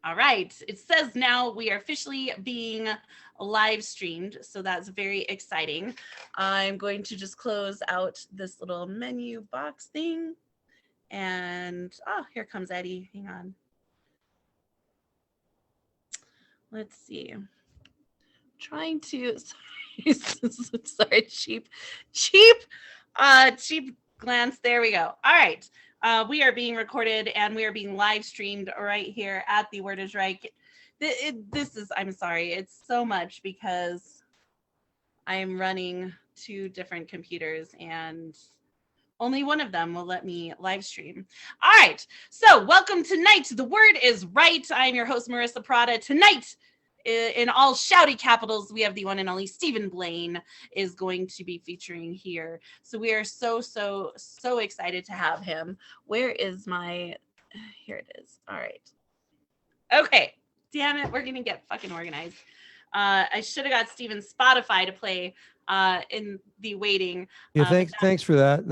All right. It says now we are officially being live streamed, so that's very exciting. I'm going to just close out this little menu box thing. And oh, here comes Eddie. Hang on. Let's see. Trying to sorry, cheap glance. There we go. All right. We are being recorded and we are being live streamed right here at the Word is Right. This is, I'm sorry, it's so much because I am running two different computers and only one of them will let me live stream. All right. So welcome tonight to The Word is Right. I am your host, Marissa Prada. Tonight, in all shouty capitals, we have the one and only Stephen Blane is going to be featuring here. So we are so excited to have him. Where is my, here it is. All right. Okay. Damn it. We're going to get fucking organized. I should have got Stephen's Spotify to play in the waiting. Yeah, thanks for that.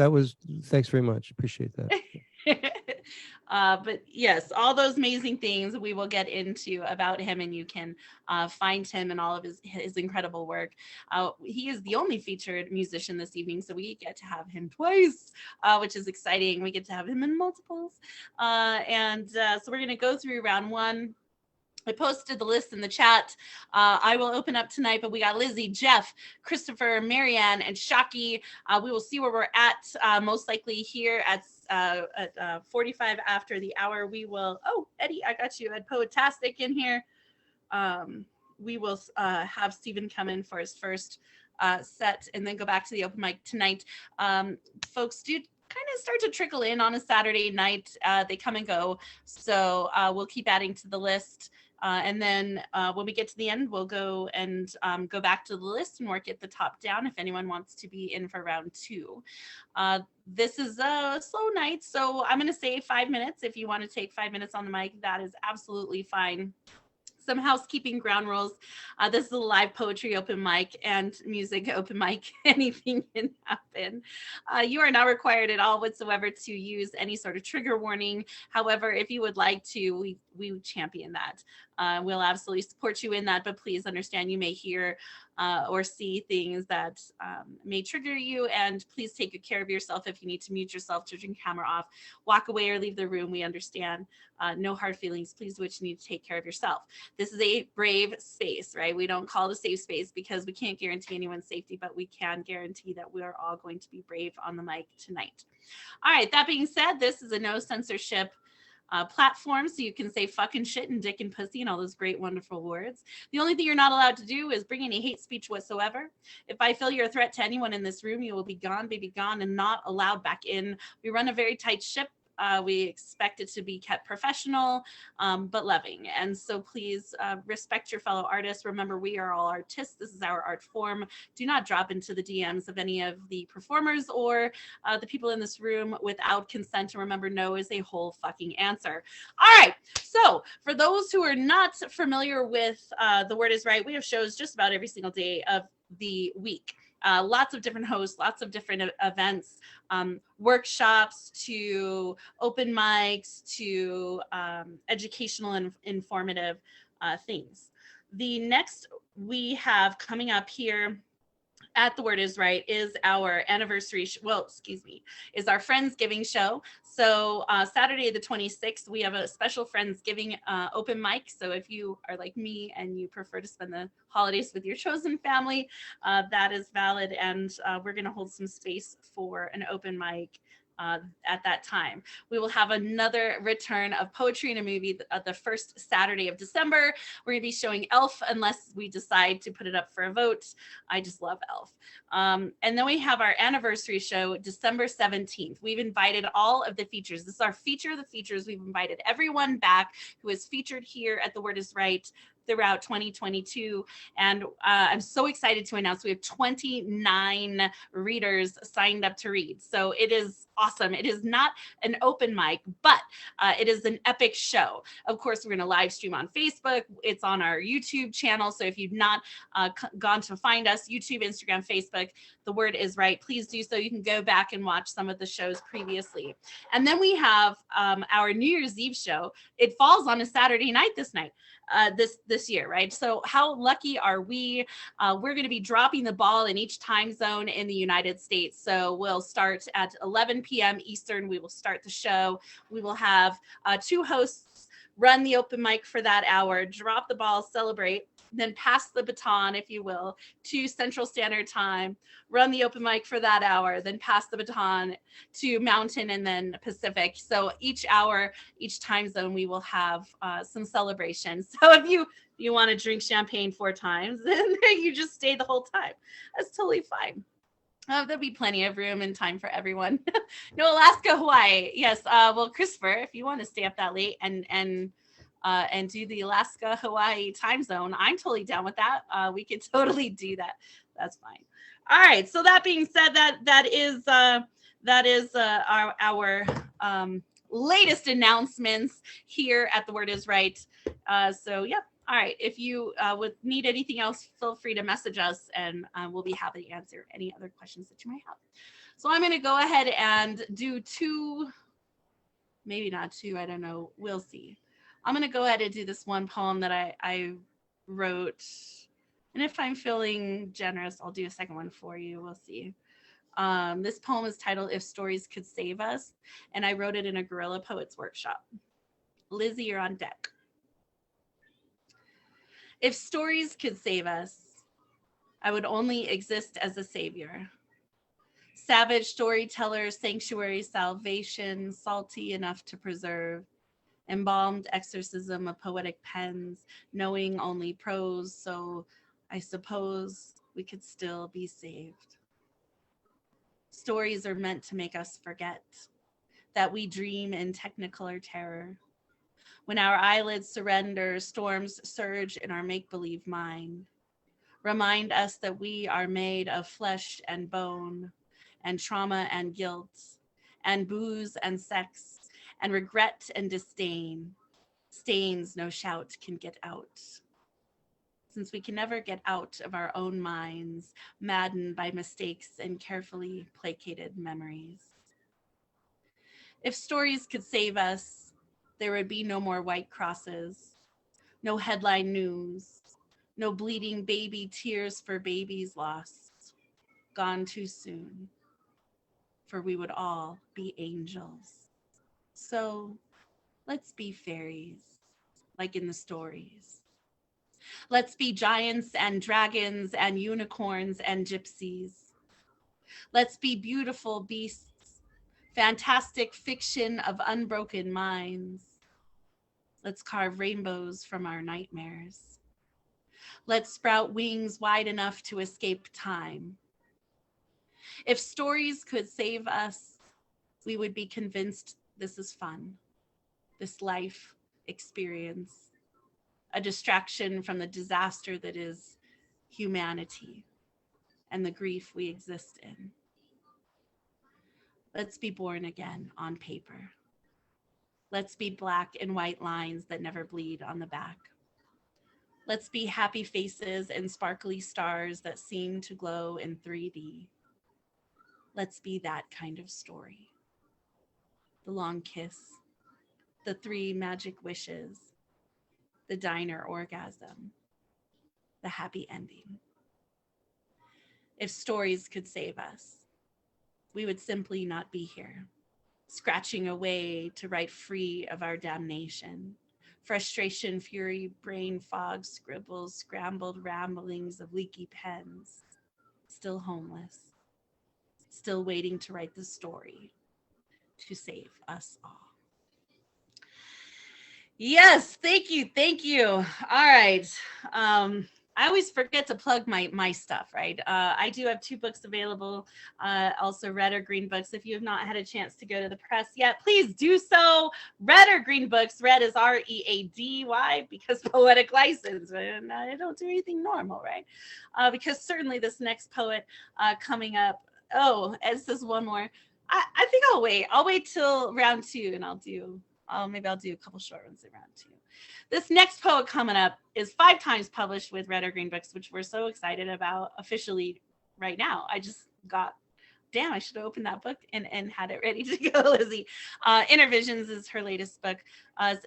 Thanks very much. Appreciate that. But yes, all those amazing things we will get into about him, and you can find him and all of his incredible work. He is the only featured musician this evening, so we get to have him twice, which is exciting. We get to have him in multiples. So we're going to go through round one. I posted the list in the chat. I will open up tonight, but we got Lizzie, Jeff, Christopher, Marianne, and Shaki. We will see where we're at, most likely here at 45 after the hour. We will, oh, Eddie, I got you at Poetastic in here. We will have Stephen come in for his first set and then go back to the open mic tonight. Folks, do kind of start to trickle in on a Saturday night. They come and go. So we'll keep adding to the list. And then when we get to the end, we'll go and go back to the list and work it the top down if anyone wants to be in for round two. This is a slow night, so I'm going to say 5 minutes. If you want to take 5 minutes on the mic, that is absolutely fine. Some housekeeping ground rules. This is a live poetry open mic and music open mic. Anything can happen. You are not required at all whatsoever to use any sort of trigger warning. However, if you would like to, we champion that. We'll absolutely support you in that, but please understand you may hear or see things that may trigger you, and please take good care of yourself. If you need to mute yourself, turn your camera off, walk away or leave the room, we understand. No hard feelings. Please do what you need to take care of yourself. This is a brave space, right? We don't call it a safe space because we can't guarantee anyone's safety, but we can guarantee that we are all going to be brave on the mic tonight. All right, that being said, this is a no censorship platform, so you can say fucking shit and dick and pussy and all those great, wonderful words. The only thing you're not allowed to do is bring any hate speech whatsoever. If I feel you're a threat to anyone in this room, you will be gone, baby, gone, and not allowed back in. We run a very tight ship. We expect it to be kept professional, but loving. And so please respect your fellow artists. Remember, we are all artists. This is our art form. Do not drop into the DMs of any of the performers or the people in this room without consent. And remember, no is a whole fucking answer. All right. So for those who are not familiar with The Word is Right, we have shows just about every single day of the week. Lots of different hosts, lots of different events, workshops to open mics to educational and informative things. The next we have coming up here at The Word is Right is our anniversary, is our Friendsgiving show. So Saturday the 26th, we have a special Friendsgiving open mic. So if you are like me and you prefer to spend the holidays with your chosen family, that is valid. And we're going to hold some space for an open mic at that time. We will have another return of Poetry in a Movie the first Saturday of December. We're going to be showing Elf unless we decide to put it up for a vote. I just love Elf. And then we have our anniversary show, December 17th. We've invited all of the features. This is our feature of the features. We've invited everyone back who is featured here at The Word is Right throughout 2022. And I'm so excited to announce we have 29 readers signed up to read. So it is awesome. It is not an open mic, but it is an epic show. Of course, we're going to live stream on Facebook. It's on our YouTube channel. So if you've not gone to find us, YouTube, Instagram, Facebook, the word is right. Please do so. You can go back and watch some of the shows previously. And then we have our New Year's Eve show. It falls on a Saturday night this year, right? So how lucky are we? We're going to be dropping the ball in each time zone in the United States. So we'll start at 11 p.m. Eastern. We will start the show. We will have two hosts run the open mic for that hour, drop the ball, celebrate, then pass the baton, if you will, to Central Standard Time, run the open mic for that hour, then pass the baton to Mountain and then Pacific. So each hour, each time zone, we will have some celebrations. So if you want to drink champagne 4 times, then you just stay the whole time. That's totally fine. There'll be plenty of room and time for everyone. No, Alaska, Hawaii. Yes. Well, Christopher, if you want to stay up that late and do the Alaska, Hawaii time zone, I'm totally down with that. We could totally do that. That's fine. All right. So that being said, that is our latest announcements here at The Word Is Right. So yeah. All right. If you would need anything else, feel free to message us, and we'll be happy to answer any other questions that you might have. So I'm going to go ahead and do 2, maybe not 2. I don't know. We'll see. I'm going to go ahead and do this one poem that I wrote. And if I'm feeling generous, I'll do a second one for you. We'll see. This poem is titled If Stories Could Save Us, and I wrote it in a Guerrilla Poets workshop. Lizzie, you're on deck. If stories could save us, I would only exist as a savior. Savage storyteller, sanctuary, salvation, salty enough to preserve. Embalmed exorcism of poetic pens, knowing only prose, so I suppose we could still be saved. Stories are meant to make us forget that we dream in technicolor terror. When our eyelids surrender, storms surge in our make-believe mind. Remind us that we are made of flesh and bone, and trauma and guilt, and booze and sex, and regret and disdain. Stains no shout can get out. Since we can never get out of our own minds, maddened by mistakes and carefully placated memories. If stories could save us, there would be no more white crosses, no headline news, no bleeding baby tears for babies lost, gone too soon, for we would all be angels. So let's be fairies, like in the stories. Let's be giants and dragons and unicorns and gypsies. Let's be beautiful beasts, fantastic fiction of unbroken minds. Let's carve rainbows from our nightmares. Let's sprout wings wide enough to escape time. If stories could save us, we would be convinced this is fun, this life experience, a distraction from the disaster that is humanity and the grief we exist in. Let's be born again on paper. Let's be black and white lines that never bleed on the back. Let's be happy faces and sparkly stars that seem to glow in 3D. Let's be that kind of story. The long kiss, the 3 magic wishes, the diner orgasm, the happy ending. If stories could save us, we would simply not be here, scratching away to write free of our damnation. Frustration, fury, brain fog, scribbles, scrambled ramblings of leaky pens. Still homeless, still waiting to write the story to save us all. Yes, thank you. All right. I always forget to plug my stuff, right? I do have 2 books available, also red or green books. If you have not had a chance to go to the press yet, please do so. Red or green books. Red is READ. Why? Because poetic license. And I don't do anything normal, right? Because certainly this next poet coming up. Oh, it says one more. I think I'll wait. I'll wait till round 2, and maybe I'll do a couple short ones in round 2. This next poet coming up is 5 times published with Red or Green Books, which we're so excited about officially right now. I just got, damn, I should have opened that book and had it ready to go, Lizzie. Inner Visions is her latest book.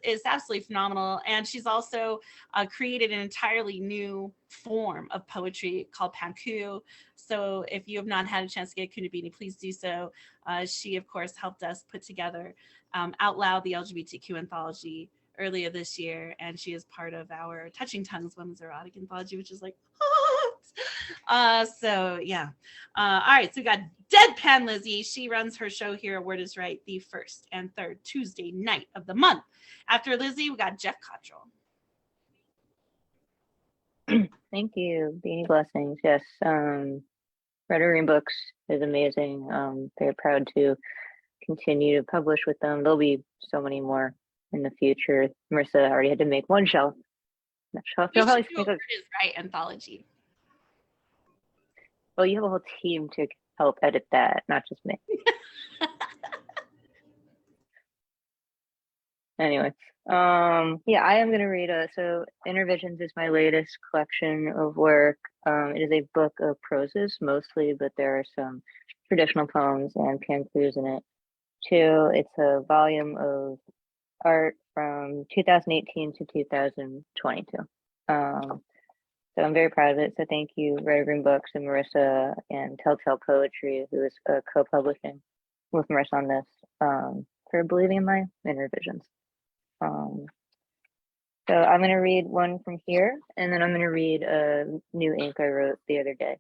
It's absolutely phenomenal. And she's also created an entirely new form of poetry called Panku. So if you have not had a chance to get Kunabini, please do so. She, of course, helped us put together Out Loud, the LGBTQ anthology, earlier this year, and she is part of our Touching Tongues Women's Erotic Anthology, which is like so yeah. All right, so we got Deadpan Lizzie. She runs her show here at Word Is Right the 1st and 3rd Tuesday night of the month. After Lizzie, we got Jeff Cottrell. Thank you. Beanie blessings. Yes. Red or Green Books is amazing. They're proud to continue to publish with them. There'll be so many more in the future. Marissa already had to make one shelf. That shelf. You should do a Word Is Right anthology. Well, you have a whole team to help edit that, not just me. Anyway, yeah, I am going to read so Inner Visions is my latest collection of work. It is a book of proses mostly, but there are some traditional poems and pankus in it too. It's a volume of art from 2018 to 2022. So I'm very proud of it. So thank you, Red Green Books and Marissa and Telltale Poetry, who is co-publishing with Marissa on this, for believing in my inner visions. So I'm going to read one from here, and then I'm going to read a new ink I wrote the other day.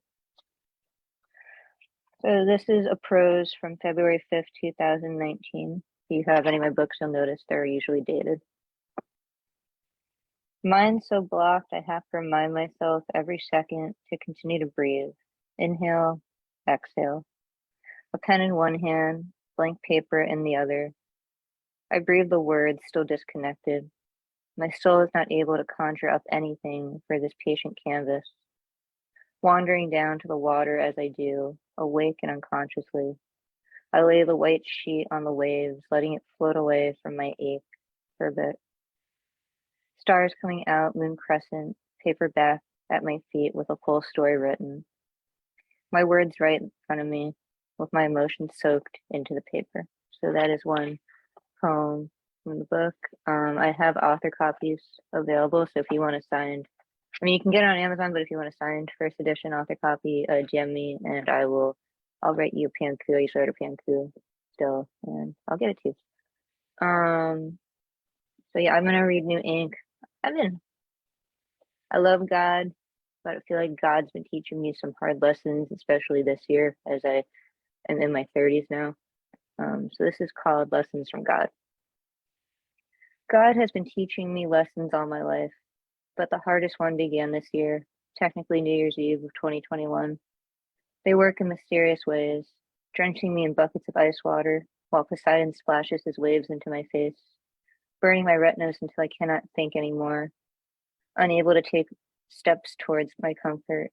So this is a prose from February 5th, 2019. If you have any of my books, you'll notice they're usually dated. Mind so blocked, I have to remind myself every second to continue to breathe. Inhale, exhale. A pen in one hand, blank paper in the other. I breathe the words, still disconnected. My soul is not able to conjure up anything for this patient canvas. Wandering down to the water as I do, awake and unconsciously. I lay the white sheet on the waves, letting it float away from my ache for a bit. Stars coming out, moon crescent, paperback at my feet with a full story written. My words right in front of me, with my emotions soaked into the paper. So that is one poem from the book. I have author copies available, so if you want a signed, I mean, you can get it on Amazon, but if you want a signed first edition author copy, DM me and I'll write you a panku. I used to write a panku still, and I'll get it to you. So yeah, I'm gonna read New Ink. I love God, but I feel like God's been teaching me some hard lessons, especially this year as I am in my 30s now. So this is called Lessons from God. God has been teaching me lessons all my life, but the hardest one began this year, technically New Year's Eve of 2021. They work in mysterious ways, drenching me in buckets of ice water while Poseidon splashes his waves into my face, burning my retinas until I cannot think anymore, unable to take steps towards my comfort,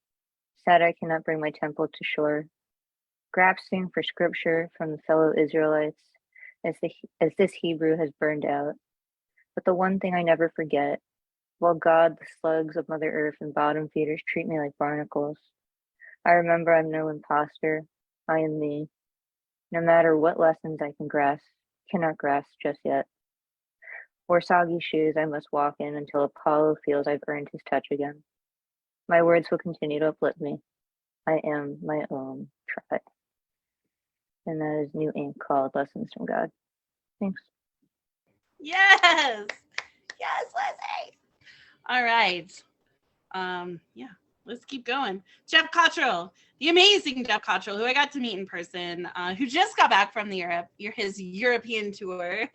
sad I cannot bring my temple to shore, grasping for scripture from the fellow Israelites as this Hebrew has burned out. But the one thing I never forget, while God, the slugs of Mother Earth and bottom feeders treat me like barnacles, I remember I'm no imposter. I am me. No matter what lessons I cannot grasp just yet. Or soggy shoes I must walk in until Apollo feels I've earned his touch again. My words will continue to uplift me. I am my own tribe. And that is New Ink called Lessons from God. Thanks. Yes, Lizzie. All right. Yeah, let's keep going. Jeff Cottrell, the amazing Jeff Cottrell, who I got to meet in person, who just got back from his European tour.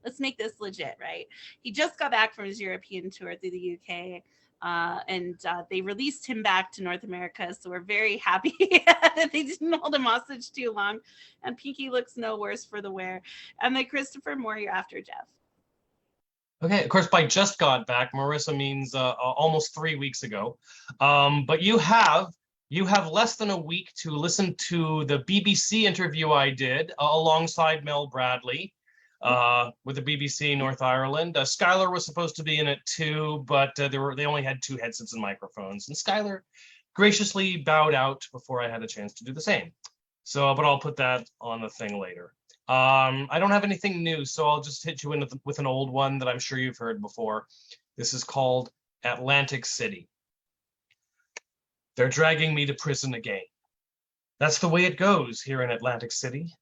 Let's make this legit, right? He just got back from his European tour through the UK. and they released him back to North America. So we're very happy that they didn't hold him hostage too long. And Pinky looks no worse for the wear. And then Christopher Moore, you're after Jeff. Okay, of course, by just got back, Marissa means almost 3 weeks ago. But you have less than a week to listen to the BBC interview I did alongside Mel Bradley with the BBC North Ireland. Skylar was supposed to be in it too, but they only had 2 headsets and microphones, and Skylar graciously bowed out before I had a chance to do the same. So, but I'll put that on the thing later. I don't have anything new, so I'll just hit you in with an old one that I'm sure you've heard before. This is called Atlantic City. They're dragging me to prison again. That's the way it goes here in Atlantic City.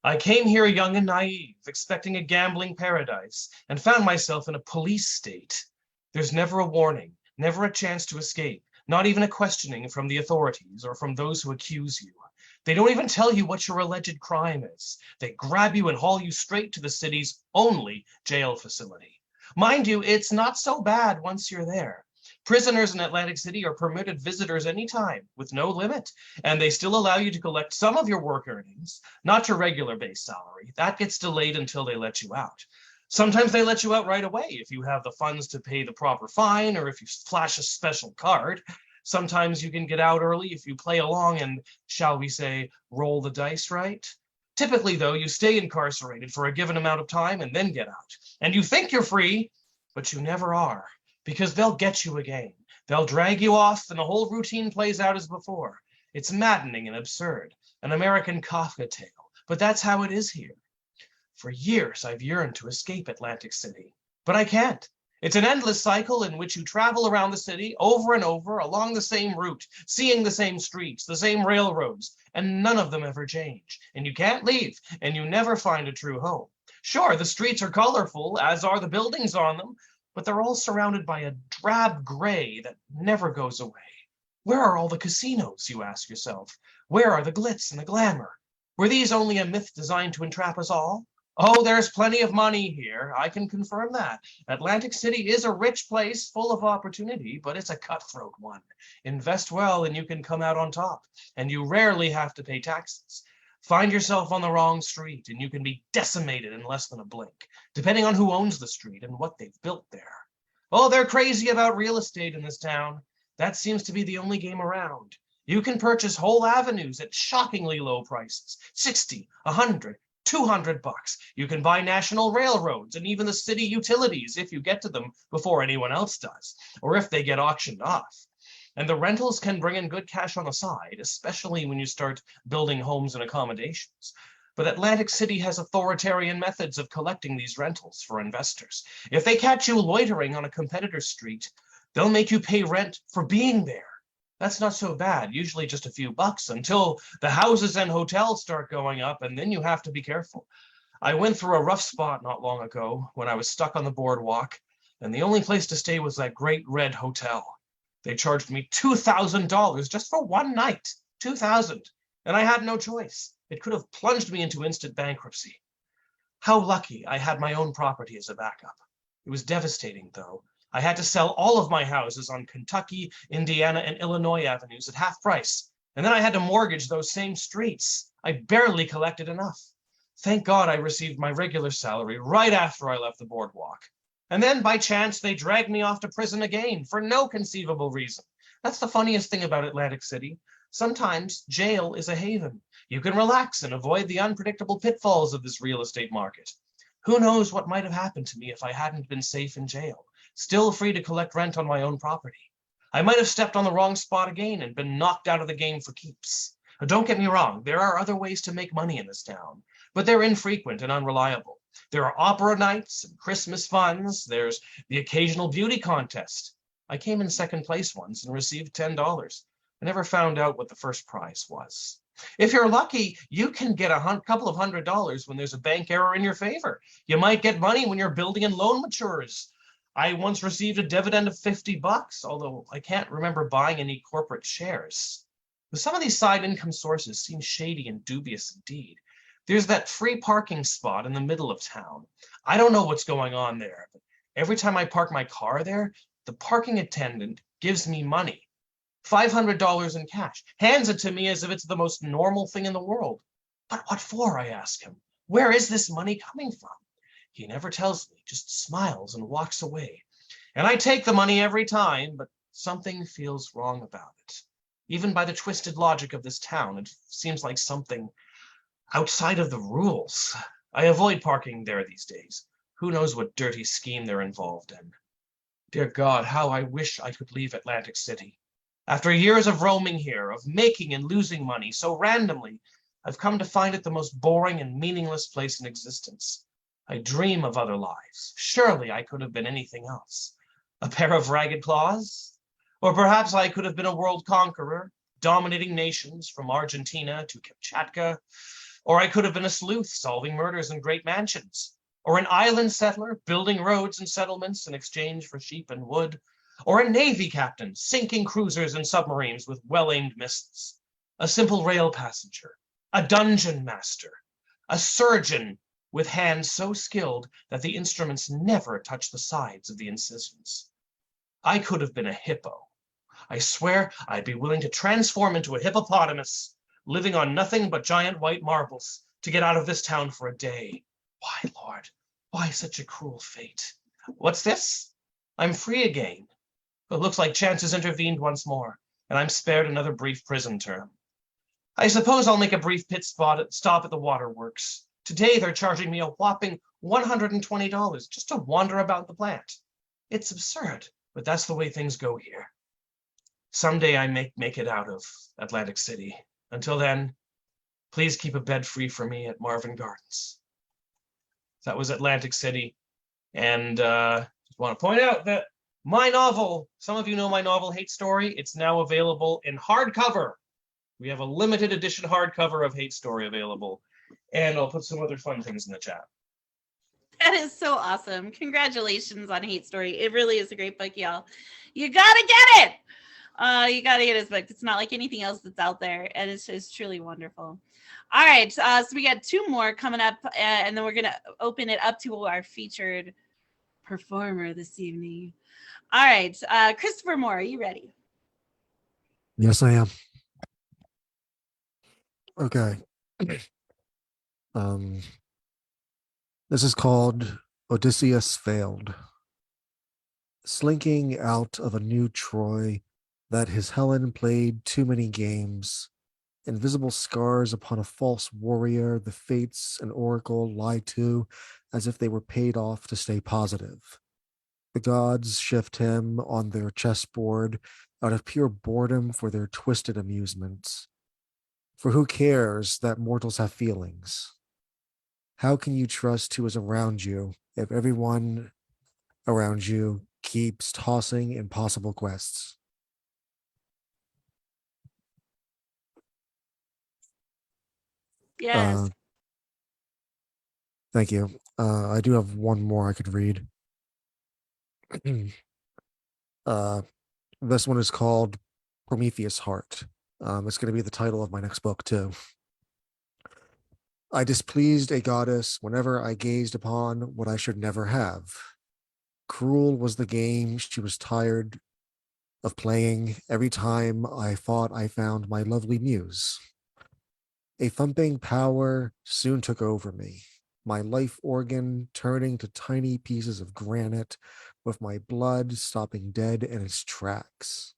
I came here young and naive, expecting a gambling paradise, and found myself in a police state. There's never a warning, never a chance to escape, not even a questioning from the authorities or from those who accuse you. They don't even tell you what your alleged crime is. They grab you and haul you straight to the city's only jail facility. Mind you, it's not so bad once you're there. Prisoners in Atlantic City are permitted visitors anytime with no limit, and they still allow you to collect some of your work earnings, not your regular base salary. That gets delayed until they let you out. Sometimes they let you out right away if you have the funds to pay the proper fine or if you flash a special card. Sometimes you can get out early if you play along and, shall we say, roll the dice right. Typically, though, you stay incarcerated for a given amount of time and then get out. And you think you're free, but you never are, because they'll get you again. They'll drag you off and the whole routine plays out as before. It's maddening and absurd, an American Kafka tale, but that's how it is here. For years, I've yearned to escape Atlantic City, but I can't. It's an endless cycle in which you travel around the city over and over along the same route, seeing the same streets, the same railroads, and none of them ever change. And you can't leave, and you never find a true home. Sure, the streets are colorful, as are the buildings on them, but they're all surrounded by a drab gray that never goes away. Where are all the casinos, you ask yourself? Where are the glitz and the glamour? Were these only a myth designed to entrap us all? Oh, there's plenty of money here. I can confirm that. Atlantic City is a rich place full of opportunity, but it's a cutthroat one. Invest well and you can come out on top, and you rarely have to pay taxes. Find yourself on the wrong street and you can be decimated in less than a blink, depending on who owns the street and what they've built there. Oh, they're crazy about real estate in this town. That seems to be the only game around. You can purchase whole avenues at shockingly low prices, 60, 100, $200. You can buy national railroads and even the city utilities if you get to them before anyone else does, or if they get auctioned off. And the rentals can bring in good cash on the side, especially when you start building homes and accommodations. But Atlantic City has authoritarian methods of collecting these rentals for investors. If they catch you loitering on a competitor's street, they'll make you pay rent for being there. That's not so bad, usually just a few bucks, until the houses and hotels start going up, and then you have to be careful. I went through a rough spot not long ago when I was stuck on the boardwalk, and the only place to stay was that great red hotel. They charged me $2,000 just for one night, $2,000, and I had no choice. It could have plunged me into instant bankruptcy. How lucky I had my own property as a backup. It was devastating, though. I had to sell all of my houses on Kentucky, Indiana, and Illinois avenues at half price. And then I had to mortgage those same streets. I barely collected enough. Thank God I received my regular salary right after I left the boardwalk. And then by chance, they dragged me off to prison again for no conceivable reason. That's the funniest thing about Atlantic City. Sometimes jail is a haven. You can relax and avoid the unpredictable pitfalls of this real estate market. Who knows what might have happened to me if I hadn't been safe in jail, still free to collect rent on my own property. I might have stepped on the wrong spot again and been knocked out of the game for keeps. Don't get me wrong, there are other ways to make money in this town, but they're infrequent and unreliable. There are opera nights and Christmas funds. There's the occasional beauty contest. I came in second place once and received $10. I never found out what the first prize was. If you're lucky, you can get a couple of $100s when there's a bank error in your favor. You might get money when your building and loan matures. I once received a dividend of $50, although I can't remember buying any corporate shares. But some of these side income sources seem shady and dubious indeed. There's that free parking spot in the middle of town. I don't know what's going on there, but every time I park my car there, the parking attendant gives me money, $500 in cash, hands it to me as if it's the most normal thing in the world. But what for, I ask him. Where is this money coming from? He never tells me, just smiles and walks away. And I take the money every time, but something feels wrong about it. Even by the twisted logic of this town, it seems like something outside of the rules. I avoid parking there these days. Who knows what dirty scheme they're involved in. Dear God, how I wish I could leave Atlantic City. After years of roaming here, of making and losing money so randomly, I've come to find it the most boring and meaningless place in existence. I dream of other lives. Surely I could have been anything else. A pair of ragged claws? Or perhaps I could have been a world conqueror, dominating nations from Argentina to Kamchatka. Or I could have been a sleuth, solving murders in great mansions. Or an island settler, building roads and settlements in exchange for sheep and wood. Or a navy captain, sinking cruisers and submarines with well-aimed missiles. A simple rail passenger, a dungeon master, a surgeon with hands so skilled that the instruments never touch the sides of the incisions. I could have been a hippo. I swear I'd be willing to transform into a hippopotamus, living on nothing but giant white marbles, to get out of this town for a day. Why, Lord, why such a cruel fate? What's this? I'm free again. It looks like chance has intervened once more, and I'm spared another brief prison term. I suppose I'll make a brief stop at the waterworks. Today they're charging me a whopping $120 just to wander about the plant. It's absurd, but that's the way things go here. Someday I make it out of Atlantic City. Until then, please keep a bed free for me at Marvin Gardens. That was Atlantic City. And just want to point out that my novel, some of you know my novel Hate Story, it's now available in hardcover. We have a limited edition hardcover of Hate Story available. And I'll put some other fun things in the chat. That is so awesome. Congratulations on Hate Story. It really is a great book, y'all. You gotta get it. You gotta get his book. It's not like anything else that's out there, and it's truly wonderful. All right, so we got two more coming up, and then we're gonna open it up to our featured performer this evening. All right, Christopher Moore, are you ready? Yes, I am. Okay. This is called Odysseus Failed. Slinking out of a new Troy that his Helen played too many games, invisible scars upon a false warrior the fates and oracle lie to as if they were paid off to stay positive. The gods shift him on their chessboard out of pure boredom for their twisted amusements. For who cares that mortals have feelings? How can you trust who is around you if everyone around you keeps tossing impossible quests? Yes. Thank you. I do have one more I could read. This one is called Prometheus Heart. It's going to be the title of my next book, too. I displeased a goddess whenever I gazed upon what I should never have. Cruel was the game she was tired of playing every time I thought I found my lovely muse. A thumping power soon took over me, my life organ turning to tiny pieces of granite, with my blood stopping dead in its tracks.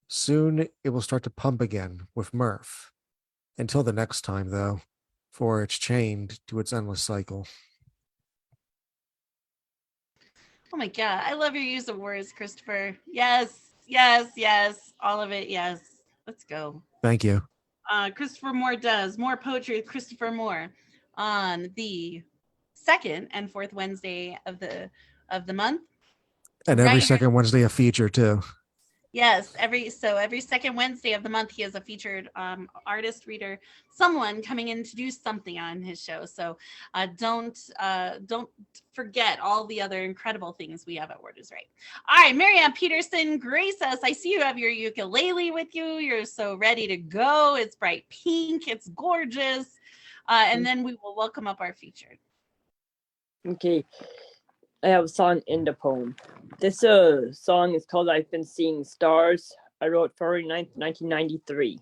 Soon it will start to pump again with mirth. Until the next time, though, for it's chained to its endless cycle. Oh my God, I love your use of words, Christopher. Yes, yes, yes, all of it. Yes, let's go. Thank you. Christopher Moore does more poetry with Christopher Moore on the second and fourth Wednesday of the month. And every second Wednesday a feature too. Yes, every second Wednesday of the month he has a featured artist, reader, someone coming in to do something on his show. So don't forget all the other incredible things we have at Word is Right. All right, Marianne Peterson, grace us. I see you have your ukulele with you. You're so ready to go. It's bright pink. It's gorgeous. And then we will welcome up our featured. Okay. I have a song and a poem. This song is called I've Been Seeing Stars. I wrote February 9th, 1993.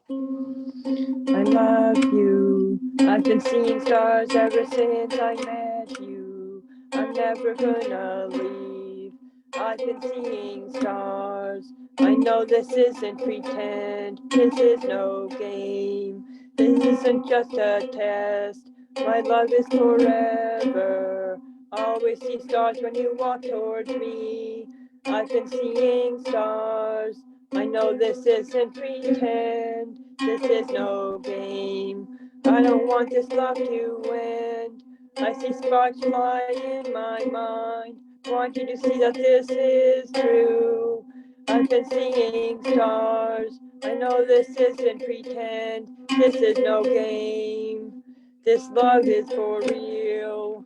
I love you. I've been seeing stars ever since I met you. I'm never gonna leave. I've been seeing stars. I know this isn't pretend. This is no game. This isn't just a test. My love is forever. Always see stars when you walk towards me. I've been seeing stars. I know this isn't pretend. This is no game. I don't want this love to end. I see sparks fly in my mind. Want you to see that this is true. I've been seeing stars. I know this isn't pretend. This is no game. This love is for real.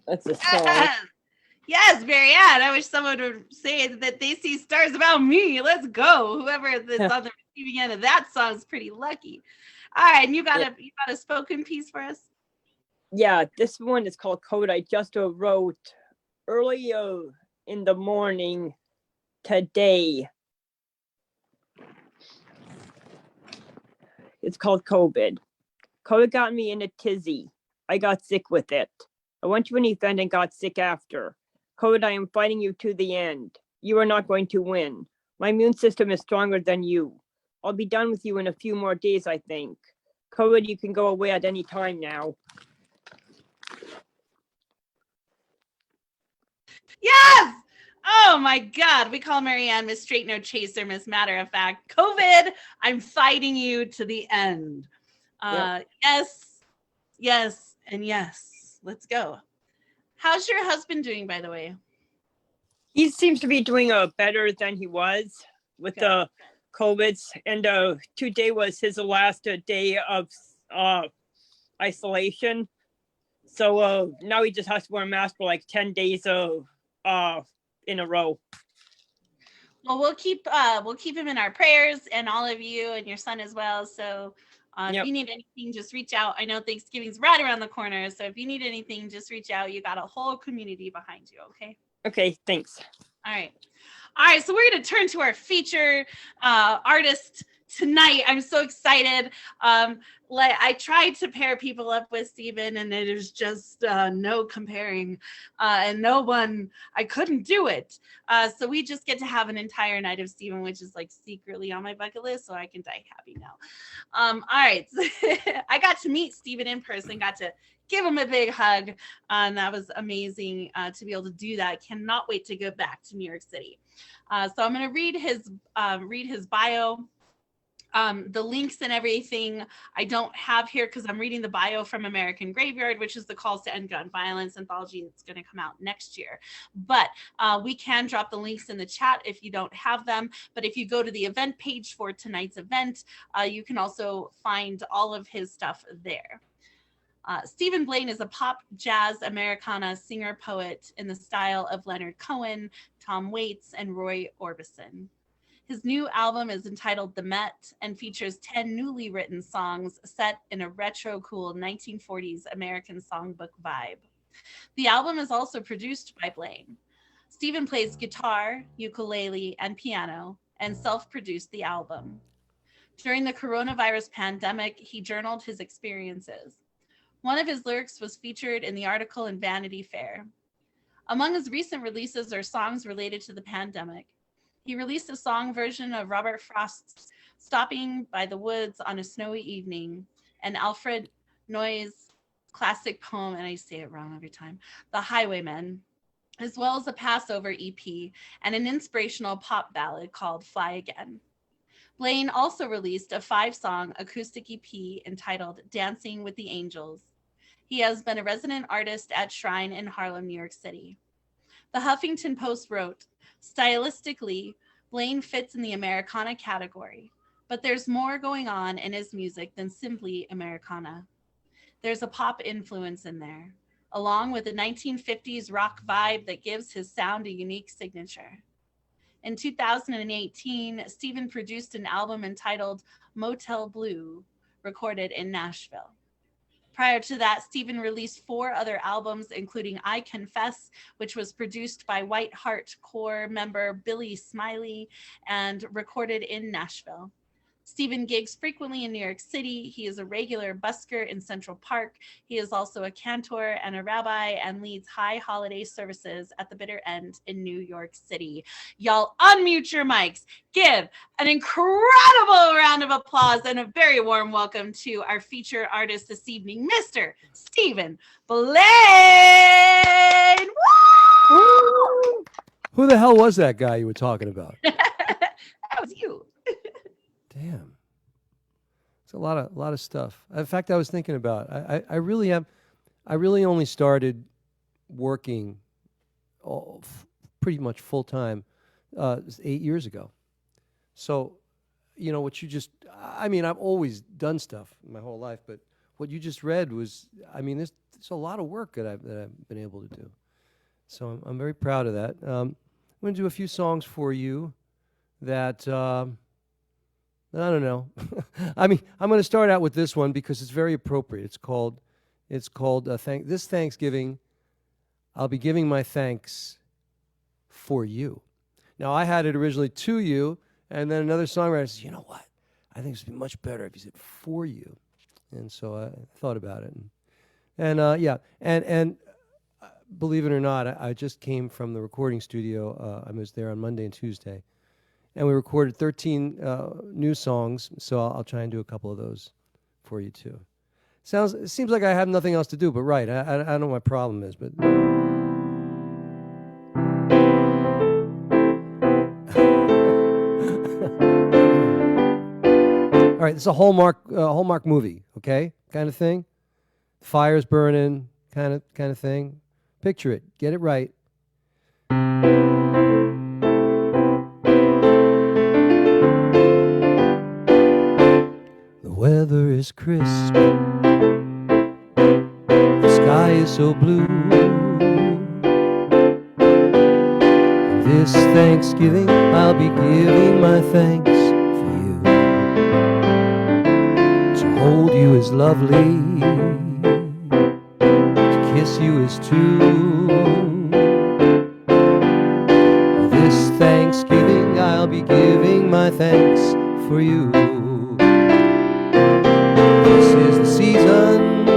That's a song. Yes, yes, Marianne. I wish someone would say that they see stars about me. Let's go. Whoever is on the receiving end of that song is pretty lucky. All right, and you got a spoken piece for us? Yeah, this one is called Code. I just wrote early in the morning today. It's called COVID. COVID got me in a tizzy. I got sick with it. I went to an event and got sick after. COVID, I am fighting you to the end. You are not going to win. My immune system is stronger than you. I'll be done with you in a few more days, I think. COVID, you can go away at any time now. Yes! Oh my God. We call Marianne Miss Straight No Chaser, Miss Matter of Fact. COVID, I'm fighting you to the end. Yes, yes, and yes. Let's go. How's your husband doing, by the way? He seems to be doing better than he was with the COVIDs. And today was his last day of isolation. So now he just has to wear a mask for like 10 days in a row. Well, we'll keep him in our prayers, and all of you and your son as well. So if you need anything, just reach out. I know Thanksgiving's right around the corner, so if you need anything, just reach out. You got a whole community behind you. Okay, thanks. All right, so we're going to turn to our feature artist tonight. I'm so excited. I tried to pair people up with Steven, and there's just no comparing, and no one, I couldn't do it. So we just get to have an entire night of Steven, which is like secretly on my bucket list, so I can die happy now. All right, I got to meet Steven in person, got to give him a big hug, and that was amazing to be able to do that. Cannot wait to go back to New York City. So I'm going to read his bio. The links and everything I don't have here because I'm reading the bio from American Graveyard, which is the Calls to End Gun Violence anthology that's going to come out next year. But we can drop the links in the chat if you don't have them. But if you go to the event page for tonight's event, you can also find all of his stuff there. Stephen Blane is a pop, jazz, Americana singer-poet in the style of Leonard Cohen, Tom Waits, and Roy Orbison. His new album is entitled The Met and features 10 newly written songs set in a retro-cool 1940s American songbook vibe. The album is also produced by Blane. Stephen plays guitar, ukulele, and piano, and self-produced the album. During the coronavirus pandemic, he journaled his experiences. One of his lyrics was featured in the article in Vanity Fair. Among his recent releases are songs related to the pandemic. He released a song version of Robert Frost's Stopping by the Woods on a Snowy Evening, and Alfred Noyes' classic poem, and I say it wrong every time, The Highwaymen, as well as a Passover EP and an inspirational pop ballad called Fly Again. Blane also released a 5-song acoustic EP entitled Dancing with the Angels. He has been a resident artist at Shrine in Harlem, New York City. The Huffington Post wrote, stylistically, Blane fits in the Americana category, but there's more going on in his music than simply Americana. There's a pop influence in there, along with a 1950s rock vibe that gives his sound a unique signature. In 2018, Stephen produced an album entitled Motel Blue, recorded in Nashville. Prior to that, Stephen released 4 other albums, including I Confess, which was produced by White Heart Core member Billy Smiley and recorded in Nashville. Stephen gigs frequently in New York City. He is a regular busker in Central Park. He is also a cantor and a rabbi and leads high holiday services at the Bitter End in New York City. Y'all unmute your mics. Give an incredible round of applause and a very warm welcome to our featured artist this evening, Mr. Stephen Blane. Woo! Who the hell was that guy you were talking about? That was you. Damn. It's a lot of stuff. In fact, I was thinking about I really only started working pretty much full time 8 years ago. So, you know, what you just, I mean, I've always done stuff my whole life, but what you just read was, I mean, there's a lot of work that I've been able to do. So I'm very proud of that. I'm going to do a few songs for you that, I don't know. I mean, I'm going to start out with this one because it's very appropriate. It's called this Thanksgiving, I'll be giving my thanks for you. Now, I had it originally to you, and then another songwriter says, you know what? I think this would be much better if you said for you. And so I thought about it. And believe it or not, I just came from the recording studio. I was there on Monday and Tuesday. And we recorded 13 new songs, so I'll try and do a couple of those for you too. It seems like I have nothing else to do, but right, I don't know what my problem is, but all right, it's a Hallmark movie, okay, kind of thing. Fire's burning, kind of thing. Picture it, get it right. The weather is crisp, the sky is so blue. This Thanksgiving, I'll be giving my thanks for you. To hold you is lovely, to kiss you is too. This Thanksgiving, I'll be giving my thanks for you. This is the season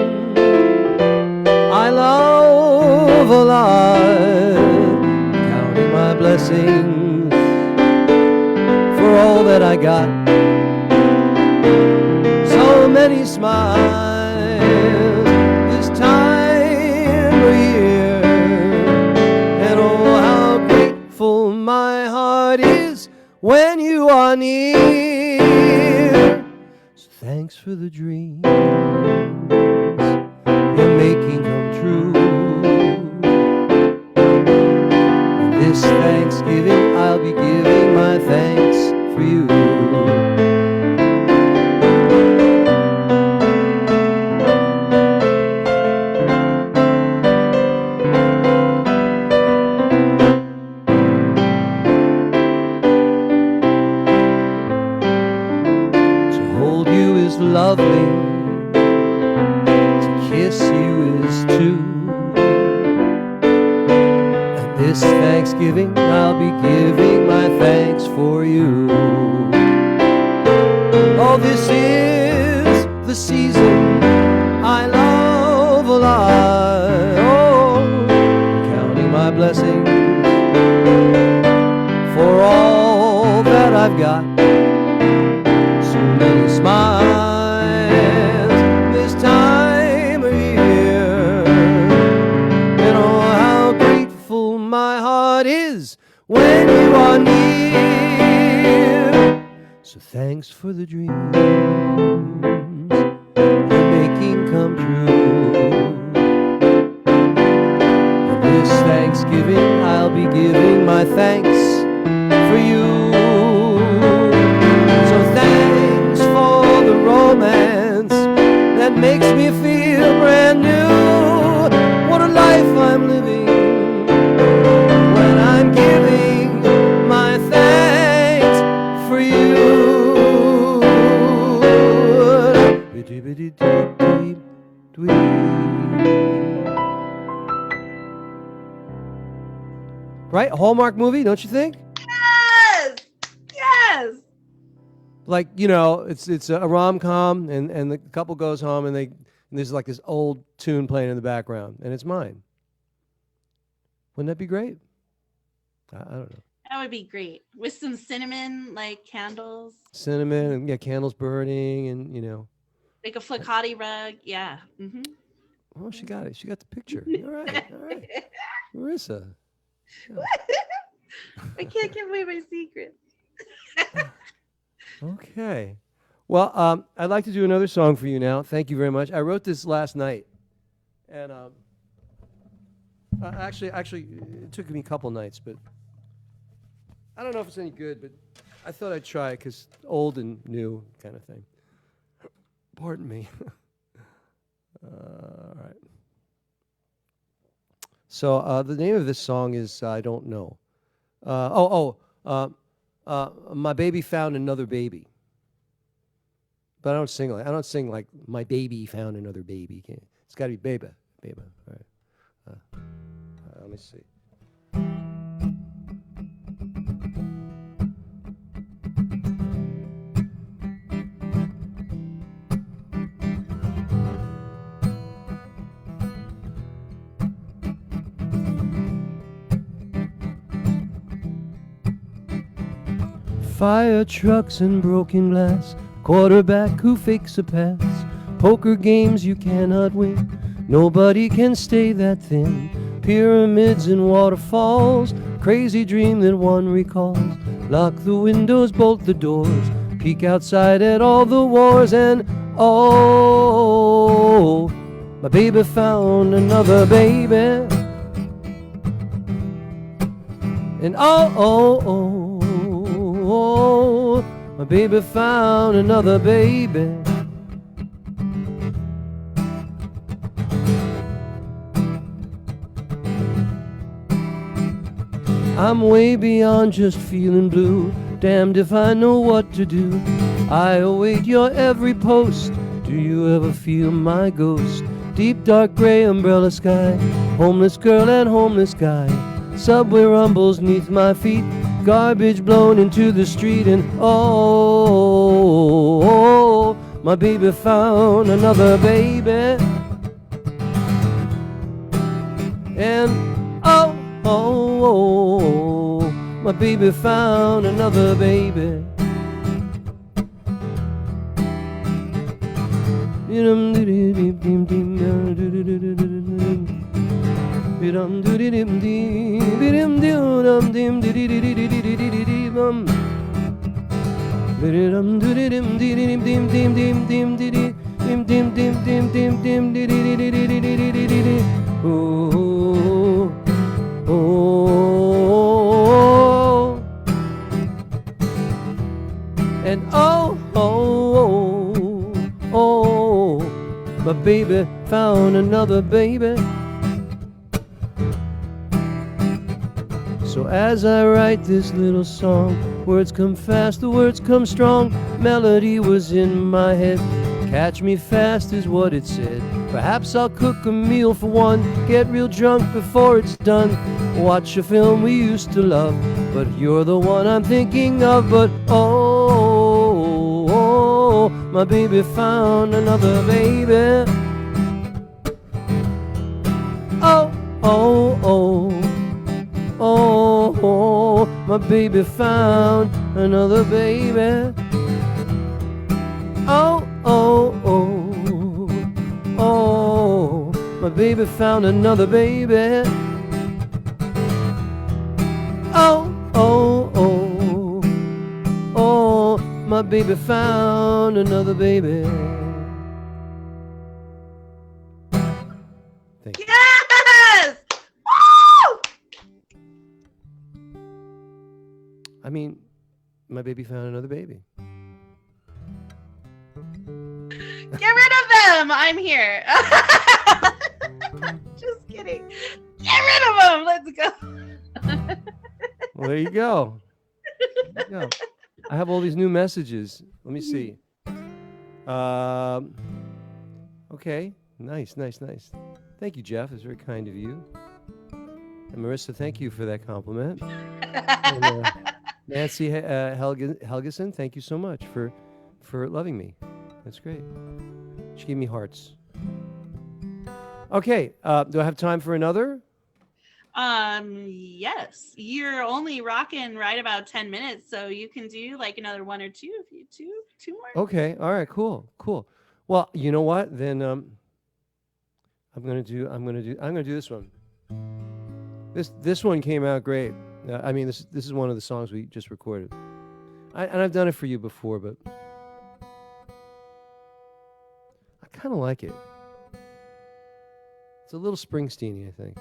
I love a lot, counting my blessings for all that I got. So many smiles this time of year, and oh how grateful my heart is when you are near. So thanks for the dreams you're making come true. And this Thanksgiving, I'll be giving my thanks for you. Lovely, to kiss you is too. And this Thanksgiving, I'll be giving my thanks for you. Oh, this is the season I love a lot. Oh, counting my blessings for all that I've got. So many smiles this time of year, and oh how grateful my heart is when you are near. So thanks for the dreams you're making come true. And this Thanksgiving, I'll be giving my thanks for you. So thanks for the romance that makes me feel brand new. What a life I'm living when I'm giving my thanks for you. Dwee Right? Hallmark movie, don't you think? Yes. Yes. Like, you know, it's a rom-com, and the couple goes home, and there's like this old tune playing in the background, and it's mine. Wouldn't that be great? I don't know. That would be great with some cinnamon, like candles, Cinnamon and yeah, candles burning, and you know. like a flickati rug. Yeah. Oh, she got it. She got the picture. All right, all right. Marissa. Yeah. I can't give away my secret. Okay. Well, I'd like to do another song for you now. Thank you very much. I wrote this last night, and actually, it took me a couple nights, but I don't know if it's any good. But I thought I'd try it because old and new kind of thing. Pardon me. All right. So the name of this song is I Don't Know. My baby found another baby. But I don't sing like my baby found another baby. It's got to be baby. All right. Let me see. Fire trucks and broken glass, quarterback who fakes a pass, poker games you cannot win, nobody can stay that thin, pyramids and waterfalls, crazy dream that one recalls, lock the windows, bolt the doors, peek outside at all the wars, and oh, my baby found another baby, and oh, my baby found another baby. I'm way beyond just feeling blue, damned if I know what to do. I await your every post. Do you ever feel my ghost? Deep dark gray umbrella sky, homeless girl and homeless guy, subway rumbles neath my feet, garbage blown into the street, and oh, my baby found another baby, and oh, my baby found another baby. And oh, my baby found another baby. So as I write this little song, words come fast, the words come strong, melody was in my head, catch me fast is what it said. Perhaps I'll cook a meal for one, get real drunk before it's done, watch a film we used to love, but you're the one I'm thinking of. But oh, my baby found another baby. Oh, my baby found another baby. Oh, my baby found another baby. Oh, my baby found another baby. Thank you. Yes! Woo! I mean, my baby found another baby. Get rid of them! I'm here. Just kidding. Get rid of them! Let's go. Well, there you go. There you go. I have all these new messages. Let me see. Okay. Nice. Thank you, Jeff. It's very kind of you. And Marissa, thank you for that compliment. And, Nancy Helgeson, thank you so much for loving me. That's great. She gave me hearts. Okay, do I have time for another? Yes, you're only rocking right about 10 minutes, so you can do like another one or two if you two more. Okay, all right, cool. Well, you know what? Then I'm gonna do this one. This one came out great. I mean, this is one of the songs we just recorded. And I've done it for you before, but I kind of like it. It's a little Springsteen-y, I think.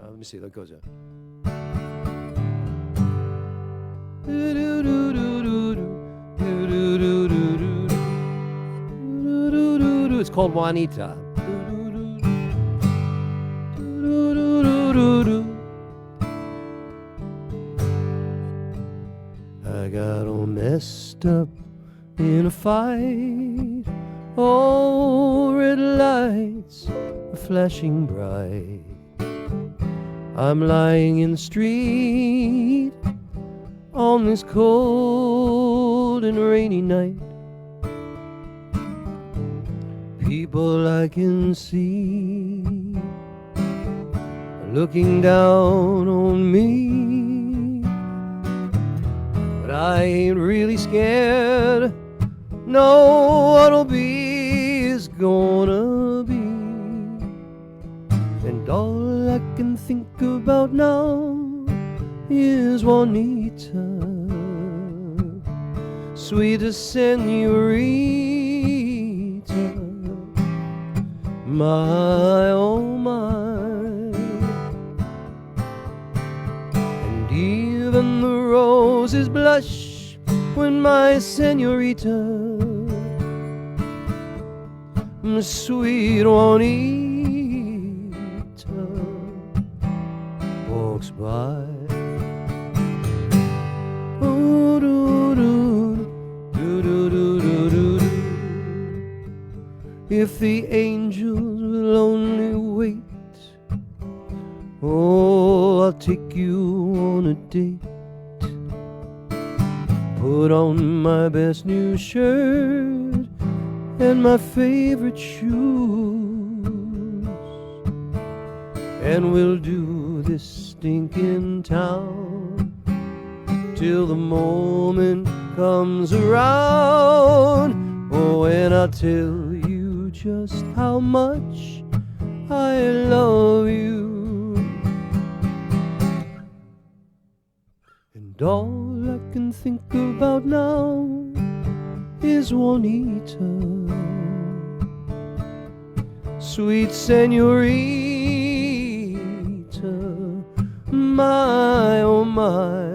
Let me see, that goes out. It's called Juanita. I got all messed up in a fight. All red lights are flashing bright. I'm lying in the street on this cold and rainy night. People I can see are looking down on me, but I ain't really scared. No, what'll be is gonna be. And all I can think about now is Juanita, sweetest senorita, my oh my. And even the roses blush when my senorita, sweet Juanita, walks by. Oh, do, do, do, do, do, do, do, do. If the angels will only wait, oh, I'll take you on a date. Put on my best new shirt and my favorite shoes, and we'll do this stinking town till the moment comes around. Oh, and I'll tell you just how much I love you. And all I can think about now is Juanita, sweet senorita, my oh my.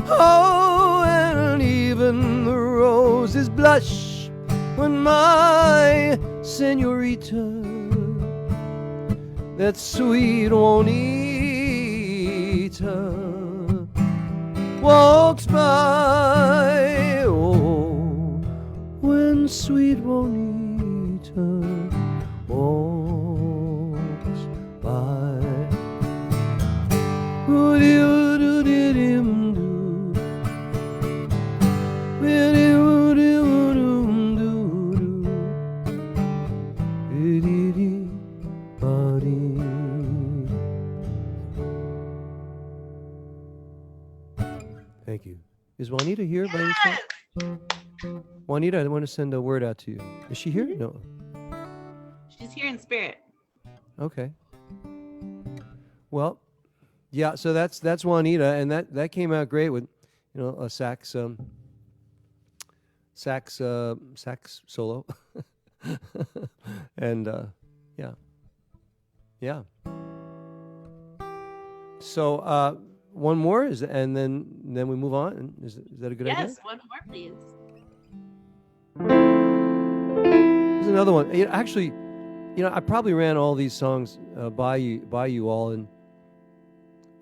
Oh, and even the roses blush when my senorita, that sweet Juanita, walks by. Oh, when sweet Juanita walks by. Thank you. Is Juanita here by any chance? Juanita, I want to send a word out to you. Is she here? No. She's here in spirit. Okay. Well, yeah. So that's Juanita, and that came out great with, a sax solo, and yeah. So one more and then we move on. Is that a good idea? Yes, one more, please. There's another one. Actually, You know, I probably ran all these songs by you all, and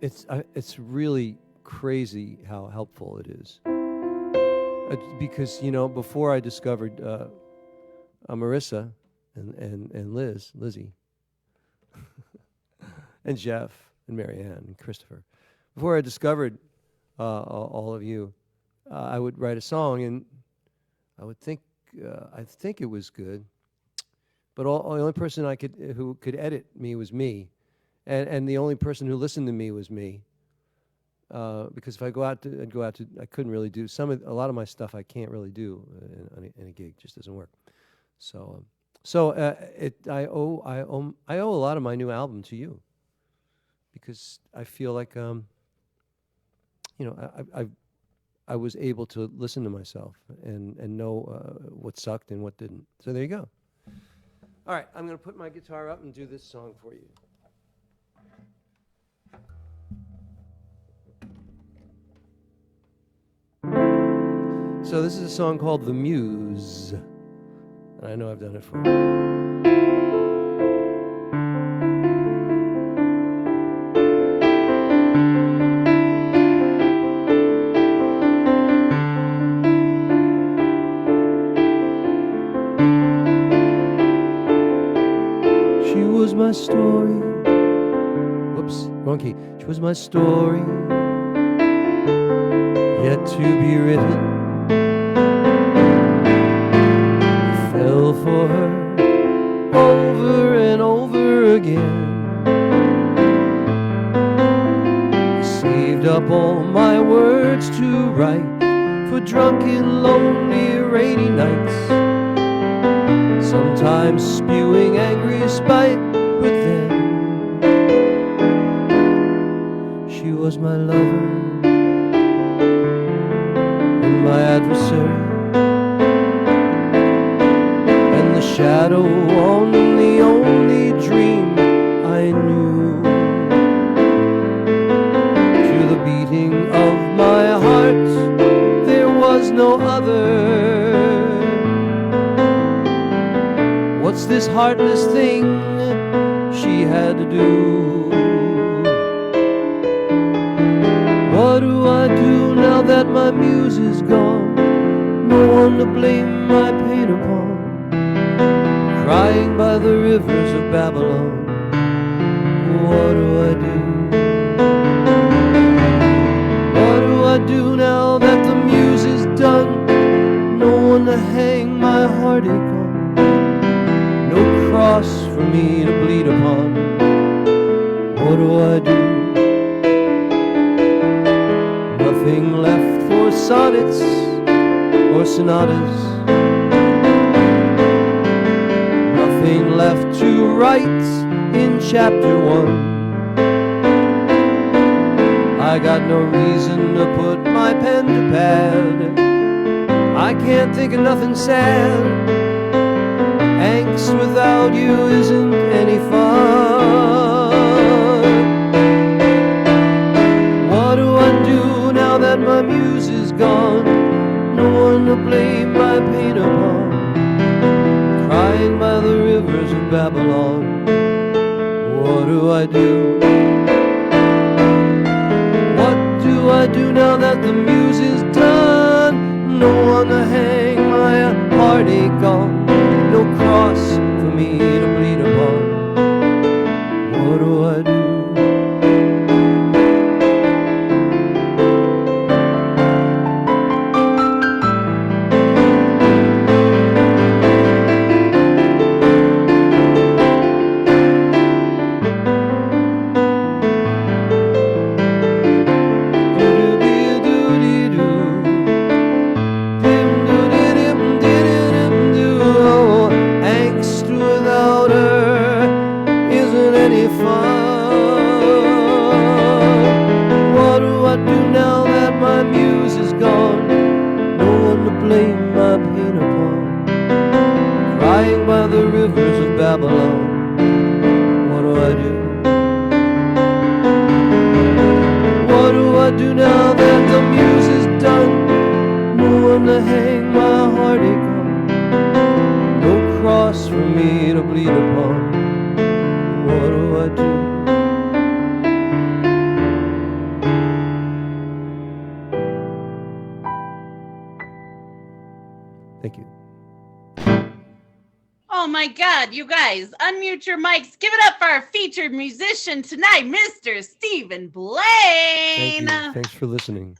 it's really crazy how helpful it is. Because, you know, before I discovered Marissa and Lizzie, and Jeff and Marianne and Christopher, before I discovered all of you, I would write a song and I think it was good, but the only person who could edit me was me, and the only person who listened to me was me. Because if I I'd go out to, I couldn't really do a lot of my stuff. I can't really do in a gig; it just doesn't work. So I owe a lot of my new album to you, because I feel like you know, I was able to listen to myself and know what sucked and what didn't. So there you go. All right, I'm going to put my guitar up and do this song for you. So this is a song called The Muse, and I know I've done it for you. She was my story. Whoops, wrong key. She was my story, yet to be written. Fell for her over and over again. Saved up all my words to write for drunken, lonely, rainy nights. Sometimes spewing angry spite, but then she was my lover and my adversary, and the shadow on the only dream I knew. To the beating of my heart there was no other. What's this heartless thing she had to do? What do I do now that my muse is gone? No one to blame my pain upon. Crying by the rivers of Babylon. What do I do? What do I do now that the muse is done? No one to hang my heartache on. No cross for me to bleed upon. What do I do? Nothing left for sonnets or sonatas. Nothing left to write in chapter 1. I got no reason to put my pen to pad. I can't think of nothing sad. Angst without you isn't any fun. What do I do now that my muse is gone? No one to blame my pain upon. Crying by the rivers of Babylon. What do I do? What do I do now that the muse is done? No one to hang my heartache on. No cross for me to bleed upon. do. Thank you. Oh my God, you guys, unmute your mics. Give it up for our featured musician tonight, Mr. Stephen Blane. Thank you. Thanks for listening.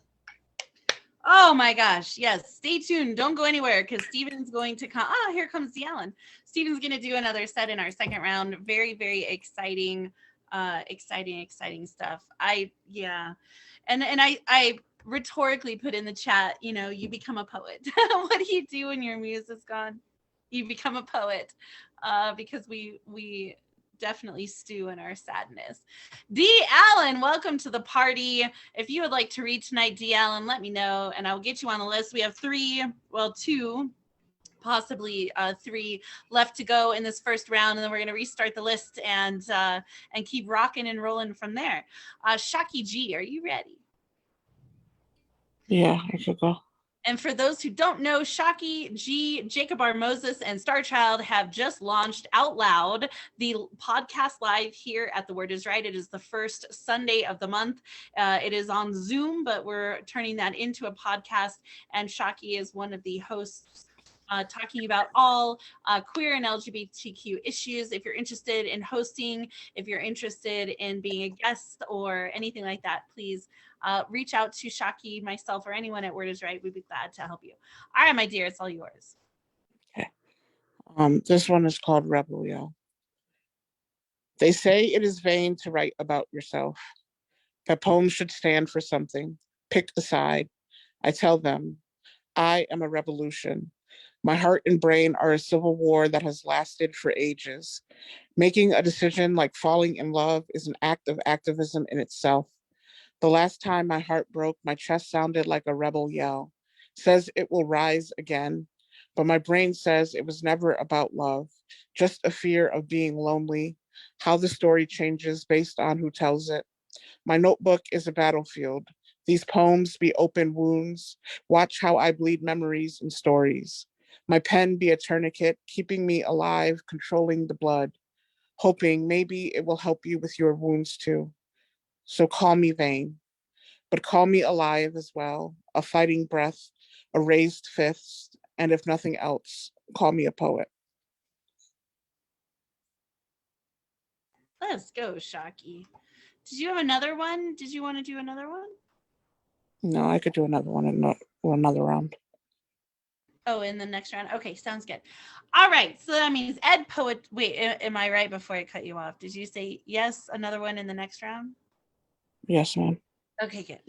Oh my gosh, yes. Stay tuned. Don't go anywhere because Stephen's going to come. Oh, here comes De'Allen. Stephen's going to do another set in our second round. Very, very exciting, exciting stuff. And I rhetorically put in the chat, you know, you become a poet. What do you do when your muse is gone? You become a poet, because we definitely stew in our sadness. De'Allen, welcome to the party. If you would like to read tonight, De'Allen, let me know and I'll get you on the list. We have two, possibly three left to go in this first round, and then we're going to restart the list and keep rocking and rolling from there. Shaki G, are you ready? Yeah, I should go. And for those who don't know, Shaki G, Jacob R. Moses, and Starchild have just launched Out Loud, the podcast live here at The Word Is Right. It is the first Sunday of the month. It is on Zoom, but we're turning that into a podcast. And Shaki is one of the hosts talking about all queer and LGBTQ issues. If you're interested in hosting, if you're interested in being a guest or anything like that, please reach out to Shaki, myself, or anyone at Word Is Right. We'd be glad to help you. All right, my dear, it's all yours. Okay. This one is called Rebel Yell. They say it is vain to write about yourself, that poems should stand for something. Pick a side. I tell them, I am a revolution. My heart and brain are a civil war that has lasted for ages. Making a decision like falling in love is an act of activism in itself. The last time my heart broke, my chest sounded like a rebel yell. Says it will rise again, but my brain says it was never about love, just a fear of being lonely, how the story changes based on who tells it. My notebook is a battlefield. These poems be open wounds. Watch how I bleed memories and stories. My pen be a tourniquet, keeping me alive, controlling the blood, hoping maybe it will help you with your wounds too. So call me vain, but call me alive as well, a fighting breath, a raised fist, and if nothing else, call me a poet. Let's go, Shaki. Did you have another one? Did you want to do another one? No, I could do another one in another round. Oh, in the next round? Okay, sounds good. All right, so that means Ed Poet. Wait, am I right before I cut you off? Did you say yes, another one in the next round? Yes, ma'am. Okay, good.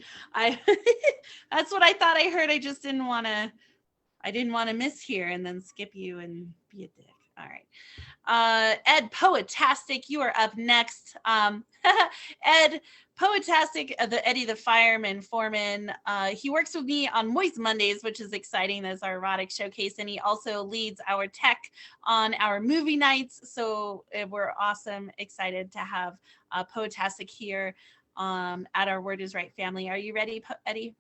That's what I thought I heard. I just didn't want to miss here and then skip you and be a dick. All right. Ed Poetastic, you are up next. Ed Poetastic, the Eddie the Fireman Foreman. He works with me on Moist Mondays, which is exciting. That's our erotic showcase. And he also leads our tech on our movie nights. So we're awesome, excited to have Poetastic here at our Word Is Right family. Are you ready, Eddie?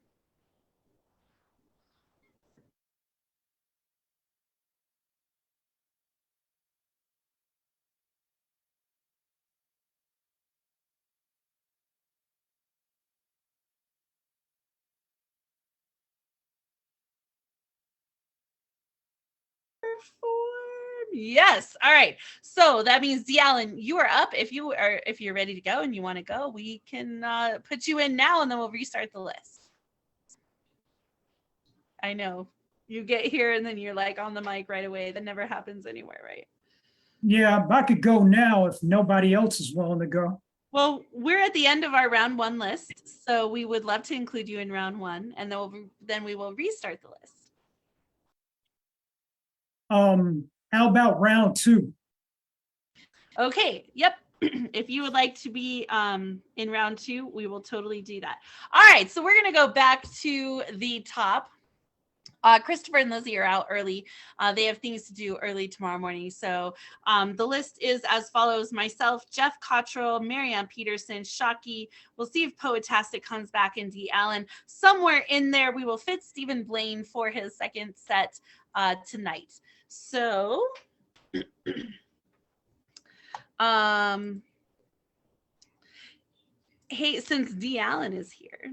Yes. All right. So that means De'Allen, you are up. If you're ready to go and you want to go, we can put you in now and then we'll restart the list. I know you get here and then you're like on the mic right away. That never happens anywhere, right? Yeah, I could go now if nobody else is willing to go. Well, we're at the end of our round one list, so we would love to include you in round one, and then we will restart the list. How about round two? Okay. Yep. If you would like to be in round two, we will totally do that. All right. So we're going to go back to the top. Christopher and Lizzie are out early. They have things to do early tomorrow morning. So the list is as follows. Myself, Jeff Cottrell, Marianne Peterson, Shaki. We'll see if Poetastic comes back in De'Allen. Somewhere in there, we will fit Stephen Blane for his second set tonight. So Hey, since D. Allen is here,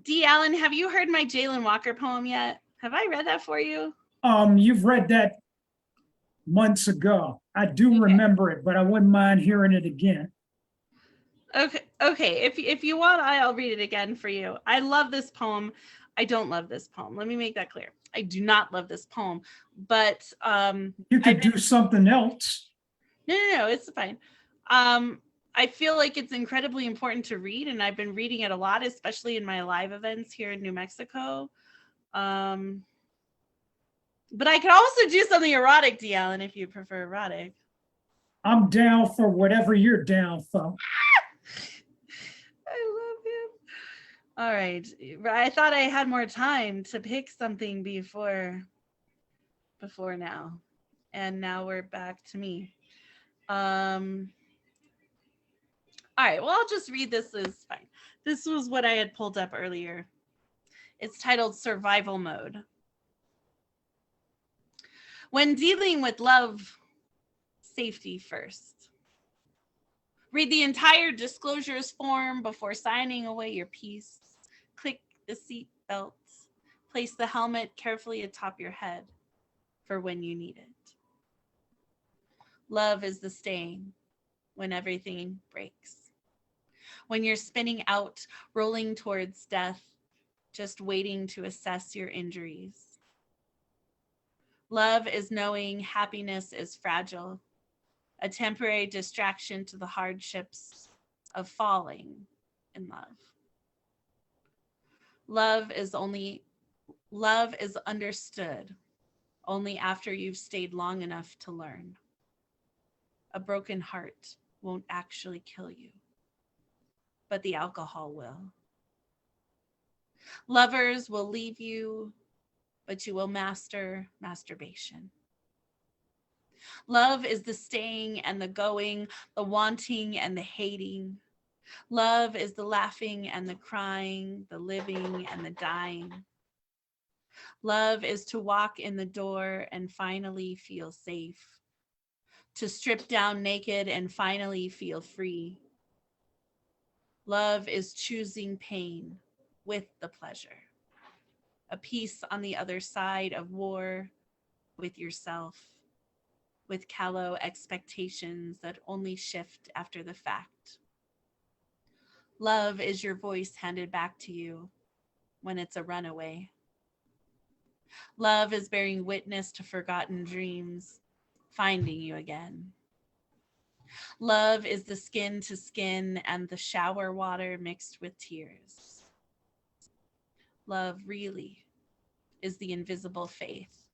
D. Allen, have you heard my Jalen Walker poem yet? Have I read that for you? You've read that months ago. I do remember it, but I wouldn't mind hearing it again. Okay. If you want, I'll read it again for you. I love this poem. I don't love this poem. Let me make that clear. I do not love this poem, but You could do something else. No, it's fine. I feel like it's incredibly important to read, and I've been reading it a lot, especially in my live events here in New Mexico. But I could also do something erotic, D. Allen, if you prefer erotic. I'm down for whatever you're down for. I love him. All right. I thought I had more time to pick something before now. And now we're back to me. All right, well, I'll just read this. Is fine. This was what I had pulled up earlier. It's titled Survival Mode. When dealing with love, safety first. Read the entire disclosures form before signing away your piece. Click the seat belts. Place the helmet carefully atop your head for when you need it. Love is the staying when everything breaks. When you're spinning out, rolling towards death, just waiting to assess your injuries. Love is knowing happiness is fragile, a temporary distraction to the hardships of falling in love. Love is understood only after you've stayed long enough to learn. A broken heart won't actually kill you, but the alcohol will. Lovers will leave you, but you will master masturbation. Love is the staying and the going, the wanting and the hating. Love is the laughing and the crying, the living and the dying. Love is to walk in the door and finally feel safe, to strip down naked and finally feel free. Love is choosing pain with the pleasure, a peace on the other side of war with yourself, with callow expectations that only shift after the fact. Love is your voice handed back to you when it's a runaway. Love is bearing witness to forgotten dreams, finding you again. Love is the skin to skin and the shower water mixed with tears. Love really is the invisible faith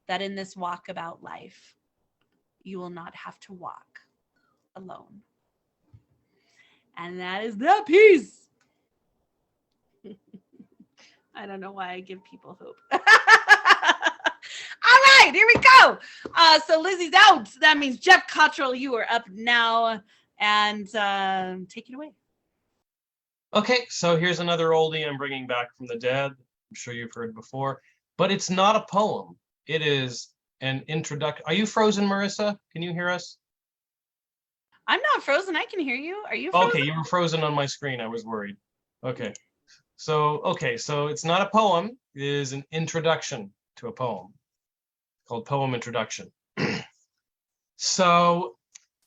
that in this walkabout life, you will not have to walk alone. And that is the piece. I don't know why I give people hope. All right, here we go. So Lizzie's out. That means Jeff Cottrell, you are up now. And take it away. Okay, so here's another oldie I'm bringing back from the dead. I'm sure you've heard before, but it's not a poem. It is an introduction. Are you frozen, Marissa? Can you hear us? I'm not frozen. I can hear you. Are you frozen? Okay, you were frozen on my screen. I was worried. Okay, so it's not a poem. It is an introduction to a poem called Poem Introduction. So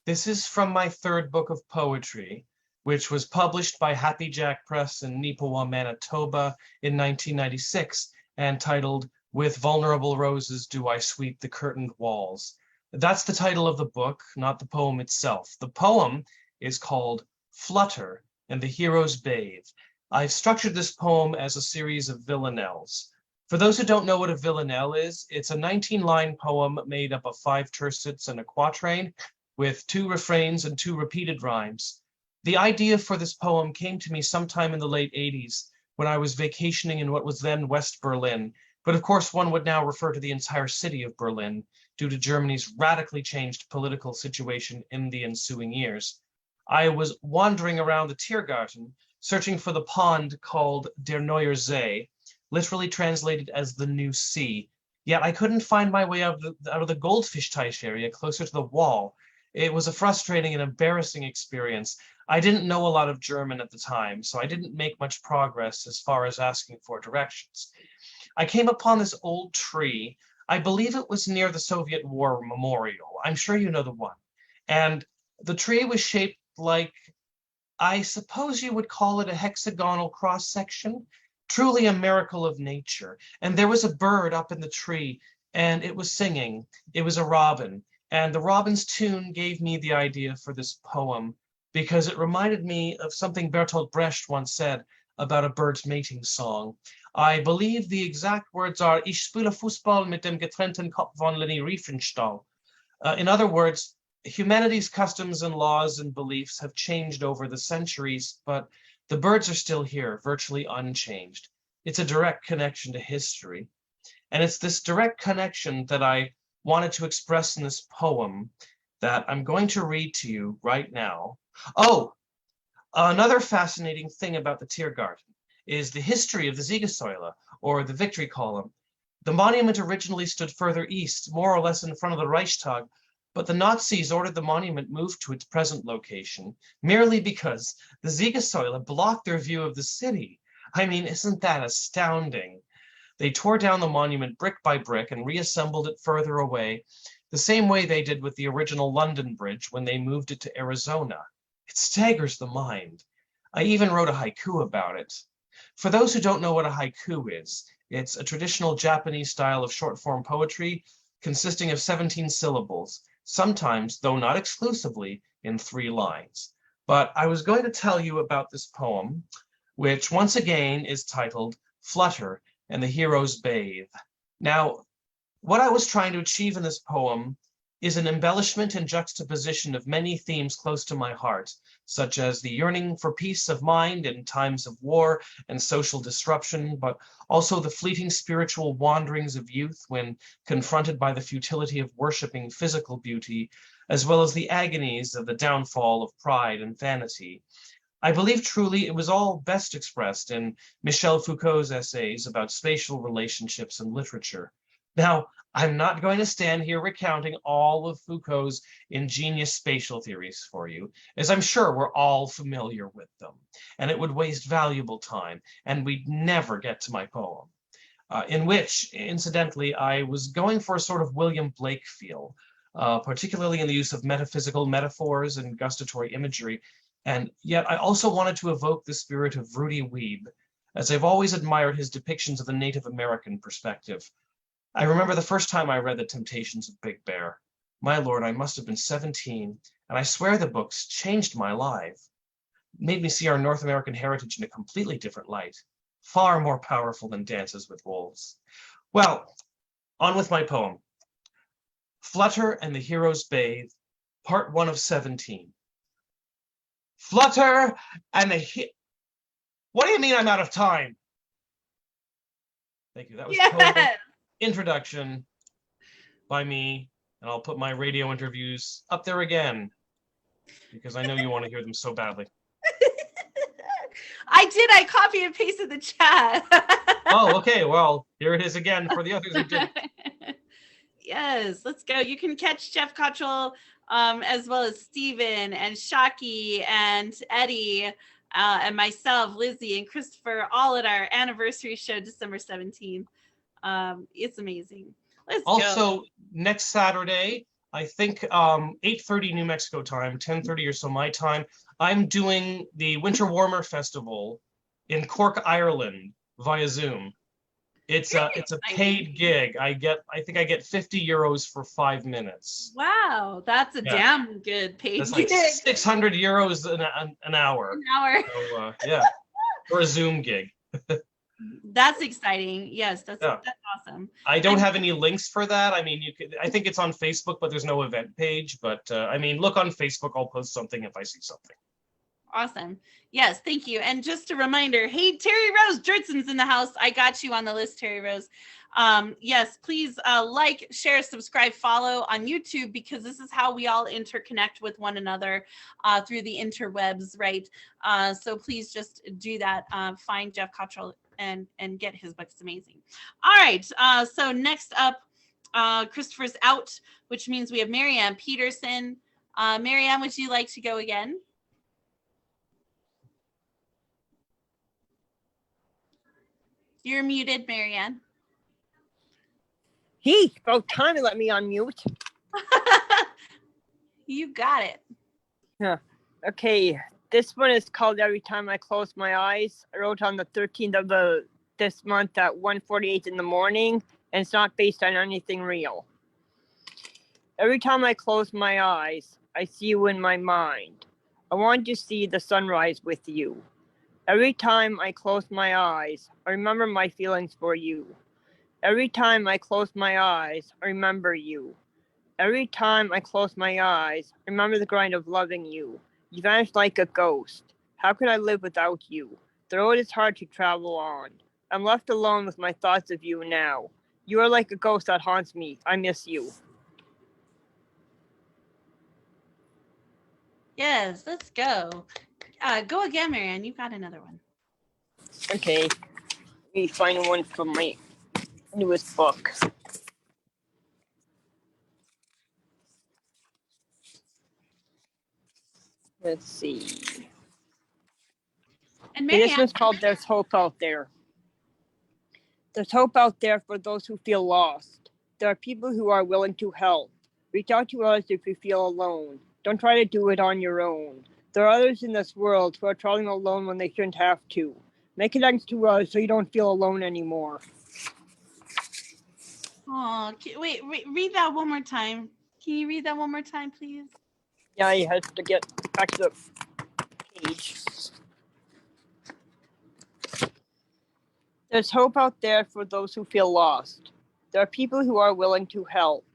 this is from my third book of poetry, which was published by Happy Jack Press in Neepawa, Manitoba in 1996 and titled With Vulnerable Roses Do I Sweep the Curtained Walls. That's the title of the book, not the poem itself. The poem is called Flutter and the Heroes Bathe. I've structured this poem as a series of villanelles. For those who don't know what a villanelle is, it's a 19-line poem made up of 5 tercets and a quatrain with 2 refrains and 2 repeated rhymes. The idea for this poem came to me sometime in the late 80s when I was vacationing in what was then West Berlin. But of course, one would now refer to the entire city of Berlin due to Germany's radically changed political situation in the ensuing years. I was wandering around the Tiergarten, searching for the pond called Der Neuer See, literally translated as the New Sea. Yet I couldn't find my way out of the Goldfish Teich area closer to the wall. It was a frustrating and embarrassing experience. I didn't know a lot of German at the time, so I didn't make much progress as far as asking for directions. I came upon this old tree. I believe it was near the Soviet War Memorial. I'm sure you know the one. And the tree was shaped like, I suppose you would call it a hexagonal cross section. Truly a miracle of nature. And there was a bird up in the tree, and it was singing. It was a robin. And the robin's tune gave me the idea for this poem because it reminded me of something Bertolt Brecht once said about a bird's mating song. I believe the exact words are, Ich spiele Fußball mit dem getrennten Kopf von Leni Riefenstahl. In other words, humanity's customs and laws and beliefs have changed over the centuries, but the birds are still here, virtually unchanged. It's a direct connection to history. And it's this direct connection that I wanted to express in this poem that I'm going to read to you right now. Oh, another fascinating thing about the Tiergarten is the history of the Siegessäule, or the Victory Column. The monument originally stood further east, more or less in front of the Reichstag, but the Nazis ordered the monument moved to its present location, merely because the Siegessäule blocked their view of the city. I mean, isn't that astounding? They tore down the monument brick by brick and reassembled it further away, the same way they did with the original London Bridge when they moved it to Arizona. It staggers the mind. I even wrote a haiku about it. For those who don't know what a haiku is, it's a traditional Japanese style of short-form poetry consisting of 17 syllables, sometimes, though not exclusively, in 3 lines. But I was going to tell you about this poem, which once again is titled Flutter and the Heroes Bathe. Now, what I was trying to achieve in this poem is an embellishment and juxtaposition of many themes close to my heart, such as the yearning for peace of mind in times of war and social disruption, but also the fleeting spiritual wanderings of youth when confronted by the futility of worshiping physical beauty, as well as the agonies of the downfall of pride and vanity. I believe truly it was all best expressed in Michel Foucault's essays about spatial relationships and literature. Now, I'm not going to stand here recounting all of Foucault's ingenious spatial theories for you, as I'm sure we're all familiar with them, and it would waste valuable time, and we'd never get to my poem, in which, incidentally, I was going for a sort of William Blake feel, particularly in the use of metaphysical metaphors and gustatory imagery, and yet I also wanted to evoke the spirit of Rudy Weeb, as I've always admired his depictions of the Native American perspective. I remember the first time I read The Temptations of Big Bear. My lord, I must have been 17, and I swear the books changed my life, made me see our North American heritage in a completely different light, far more powerful than Dances with Wolves. Well, on with my poem. Flutter and the Heroes Bathe, Part 1 of 17. Flutter and the What do you mean I'm out of time? Thank you. That was total introduction by me, and I'll put my radio interviews up there again because I know you want to hear them so badly. I copy and pasted the chat. Oh, okay. Well, here it is again for the others who didn't. Yes, let's go. You can catch Jeff Cottrell as well as Steven and Shockey and Eddie and myself, Lizzie and Christopher, all at our anniversary show, December 17th. It's amazing. Let's also go. Next Saturday, I think 8:30 New Mexico time, 10:30 or so my time, I'm doing the Winter Warmer Festival in Cork, Ireland via Zoom. It's a paid gig. I think I get 50 euros for 5 minutes. Wow, that's a damn good paid That's like gig. 600 euros an hour. An hour. So, yeah, for a Zoom gig. That's exciting. Yes, that's awesome. I don't have any links for that. I mean, I think it's on Facebook, but there's no event page. But I mean, look on Facebook. I'll post something if I see something. Awesome. Yes, thank you. And just a reminder, hey, Terry Rose Jertson's in the house. I got you on the list, Terry Rose. Yes, please like, share, subscribe, follow on YouTube, because this is how we all interconnect with one another through the interwebs, right? So please just do that. Find Jeff Cottrell and get his book. It's amazing. All right. So next up, Christopher's out, which means we have Marianne Peterson, Marianne, would you like to go again? You're muted, Marianne. He about time to let me unmute. You got it. Yeah. Okay. This one is called Every Time I Close My Eyes. I wrote on the 13th of this month at 1:48 in the morning, and it's not based on anything real. Every time I close my eyes, I see you in my mind. I want to see the sunrise with you. Every time I close my eyes, I remember my feelings for you. Every time I close my eyes, I remember you. Every time I close my eyes, I remember the grind of loving you. You vanished like a ghost. How could I live without you? The road is hard to travel on. I'm left alone with my thoughts of you now. You are like a ghost that haunts me. I miss you. Yes, let's go. Go again, Marianne. You've got another one. Okay. Let me find one from my newest book. Let's see. And Okay, this Marianne, one's called There's Hope Out There. There's hope out there for those who feel lost. There are people who are willing to help. Reach out to others if you feel alone. Don't try to do it on your own. There are others in this world who are traveling alone when they shouldn't have to. Make connections to others so you don't feel alone anymore. oh, wait, read that one more time. Can you read that one more time, please? Yeah, I have to get back to the page. There's hope out there for those who feel lost. There are people who are willing to help.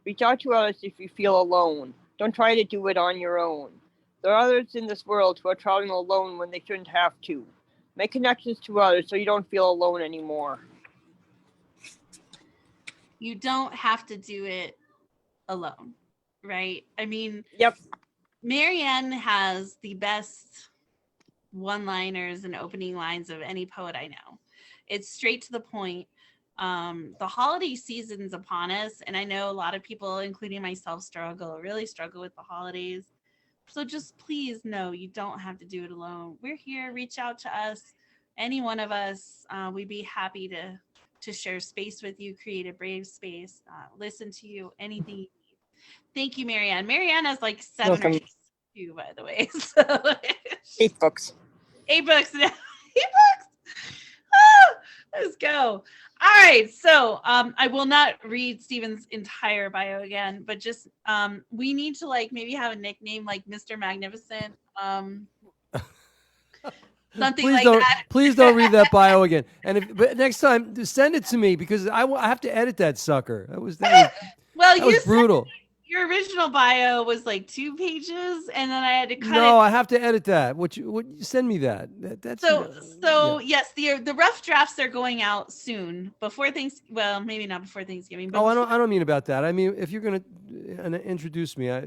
Reach out to others if you feel alone. Don't try to do it on your own. There are others in this world who are traveling alone when they shouldn't have to. Make connections to others so you don't feel alone anymore. You don't have to do it alone, right? I mean, Yep. Marianne has the best one-liners and opening lines of any poet I know. It's straight to the point. The holiday season's upon us, and I know a lot of people, including myself, really struggle with the holidays. So just please know you don't have to do it alone. We're here. Reach out to us, any one of us. We'd be happy to share space with you, create a brave space, listen to you, anything you need. Thank you, Marianne. Marianne has like 7 or 8 too, by the way. So 8 books. 8 books now. 8 books. Ah, let's go. All right. So I will not read Stephen's entire bio again, but just we need to like maybe have a nickname like Mr. Magnificent. Something Please like don't, that. Please don't read that bio again. And but next time, just send it to me because I have to edit that sucker. That was well, that was brutal. Your original bio was like 2 pages, and then I had to cut it. No, I have to edit that. What you send me that? That's so yeah. yes, the rough drafts are going out soon before things. Well, maybe not before Thanksgiving. But I don't mean about that. I mean, if you're gonna introduce me, I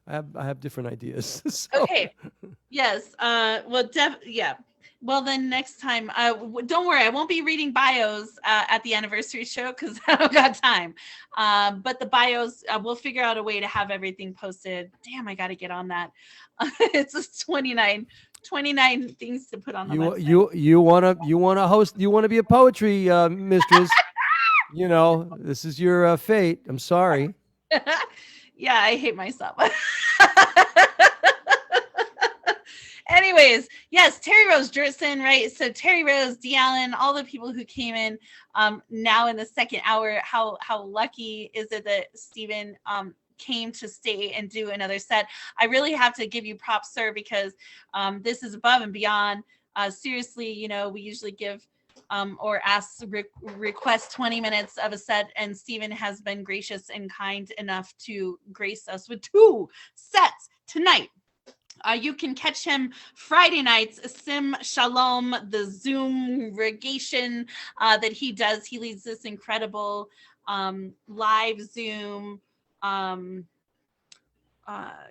have different ideas. So. Okay. Yes. Well, yeah. Well, then next time, don't worry, I won't be reading bios at the anniversary show because I don't got time. But the bios, we'll figure out a way to have everything posted. Damn, I got to get on that. It's just 29 things to put on the website. You wanna host? You wanna be a poetry mistress? You know, this is your fate. I'm sorry. Yeah, I hate myself. Anyways, yes, Terry Rose Jerson, right? So Terry Rose, Dee Allen, all the people who came in now in the second hour, how lucky is it that Stephen came to stay and do another set? I really have to give you props, sir, because this is above and beyond. Seriously, you know, we usually give or ask request 20 minutes of a set, and Stephen has been gracious and kind enough to grace us with 2 sets tonight. You can catch him Friday nights, Sim Shalom, the Zoom regation that he does. He leads this incredible live Zoom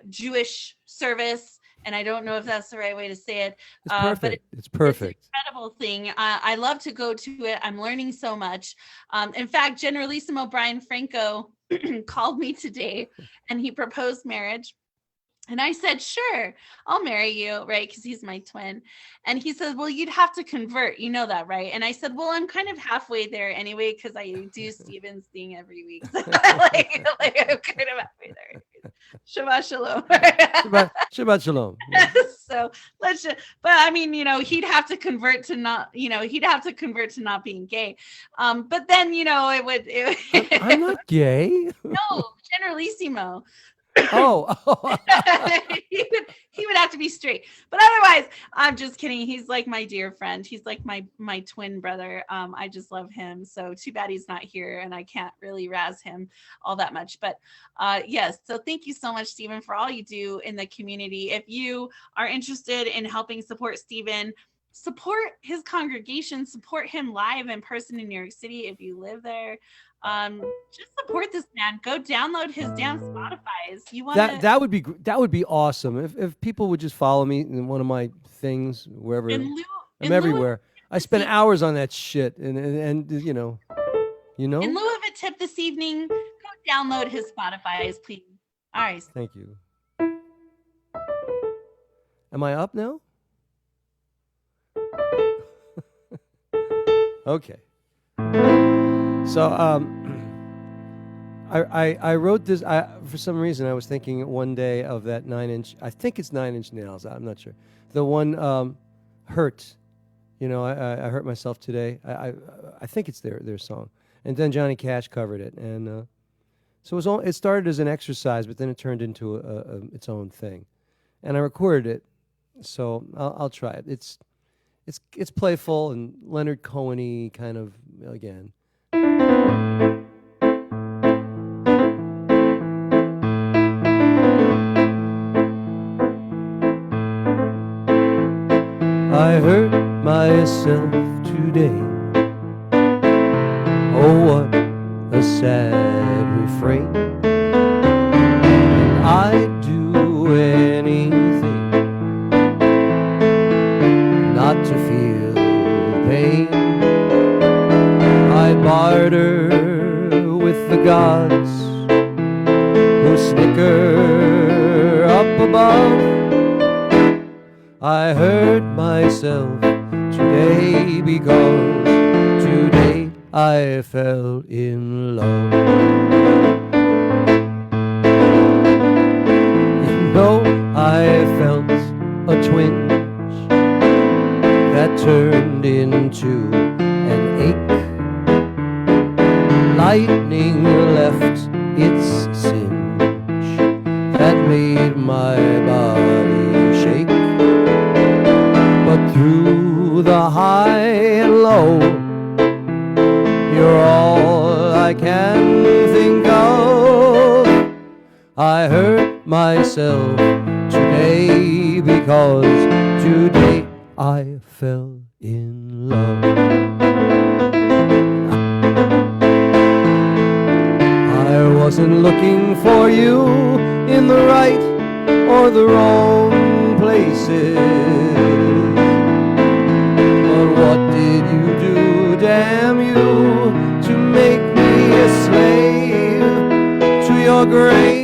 Jewish service. And I don't know if that's the right way to say it. It's perfect. But it's perfect. It's an incredible thing. I love to go to it. I'm learning so much. In fact, Generalissimo Brian Franco called me today and he proposed marriage. And I said, sure, I'll marry you, right? Because he's my twin. And he said, well, you'd have to convert. You know that, right? And I said, well, I'm kind of halfway there anyway, because I do Steven's thing every week. So like I'm kind of halfway there. Shabbat shalom. Shabbat shalom. Yeah. So let's just, but I mean, he'd have to convert to not, he'd have to convert to not being gay. But then, I'm not gay. No, generalissimo. Oh. he would have to be straight, but otherwise I'm just kidding. He's like my dear friend. He's like my twin brother. I just love him. So too bad he's not here and I can't really razz him all that much, but yes. So thank you so much, Stephen, for all you do in the community. If you are interested in helping support Stephen, support his congregation, support him live in person in New York City if you live there. Just support this man. Go download his damn Spotify's. You want that would be awesome if people would just follow me in one of my things wherever. I'm everywhere. I spend hours on that shit, and you know. In lieu of a tip this evening, go download his Spotify's, please. All right. Thank you. Am I up now? Okay. So I wrote this. For some reason, I was thinking one day of that 9-inch. I think it's 9 Inch Nails. I'm not sure. The one "Hurt." I hurt myself today. I think it's their song. And then Johnny Cash covered it, and so it started as an exercise, but then it turned into its own thing, and I recorded it. So I'll try it. It's playful and Leonard Cohen-y kind of again. I hurt myself today. Oh, what a sad refrain. I'd do anything not to feel pain. I barter with the gods who snicker up above. I hurt myself today because today I fell in love. I felt a twinge that turned into an ache. Lightning left its singe that made my body shake. But through the high and low, you're all I can think of. I hurt myself today because today I fell in love. I wasn't looking for you in the right or the wrong places. But what did you do, damn you, to make me a slave to your graces?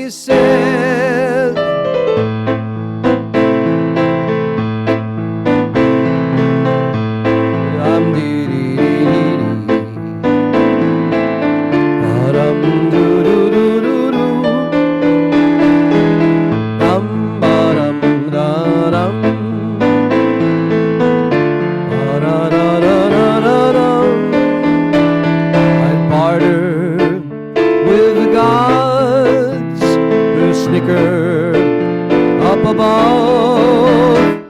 Up above,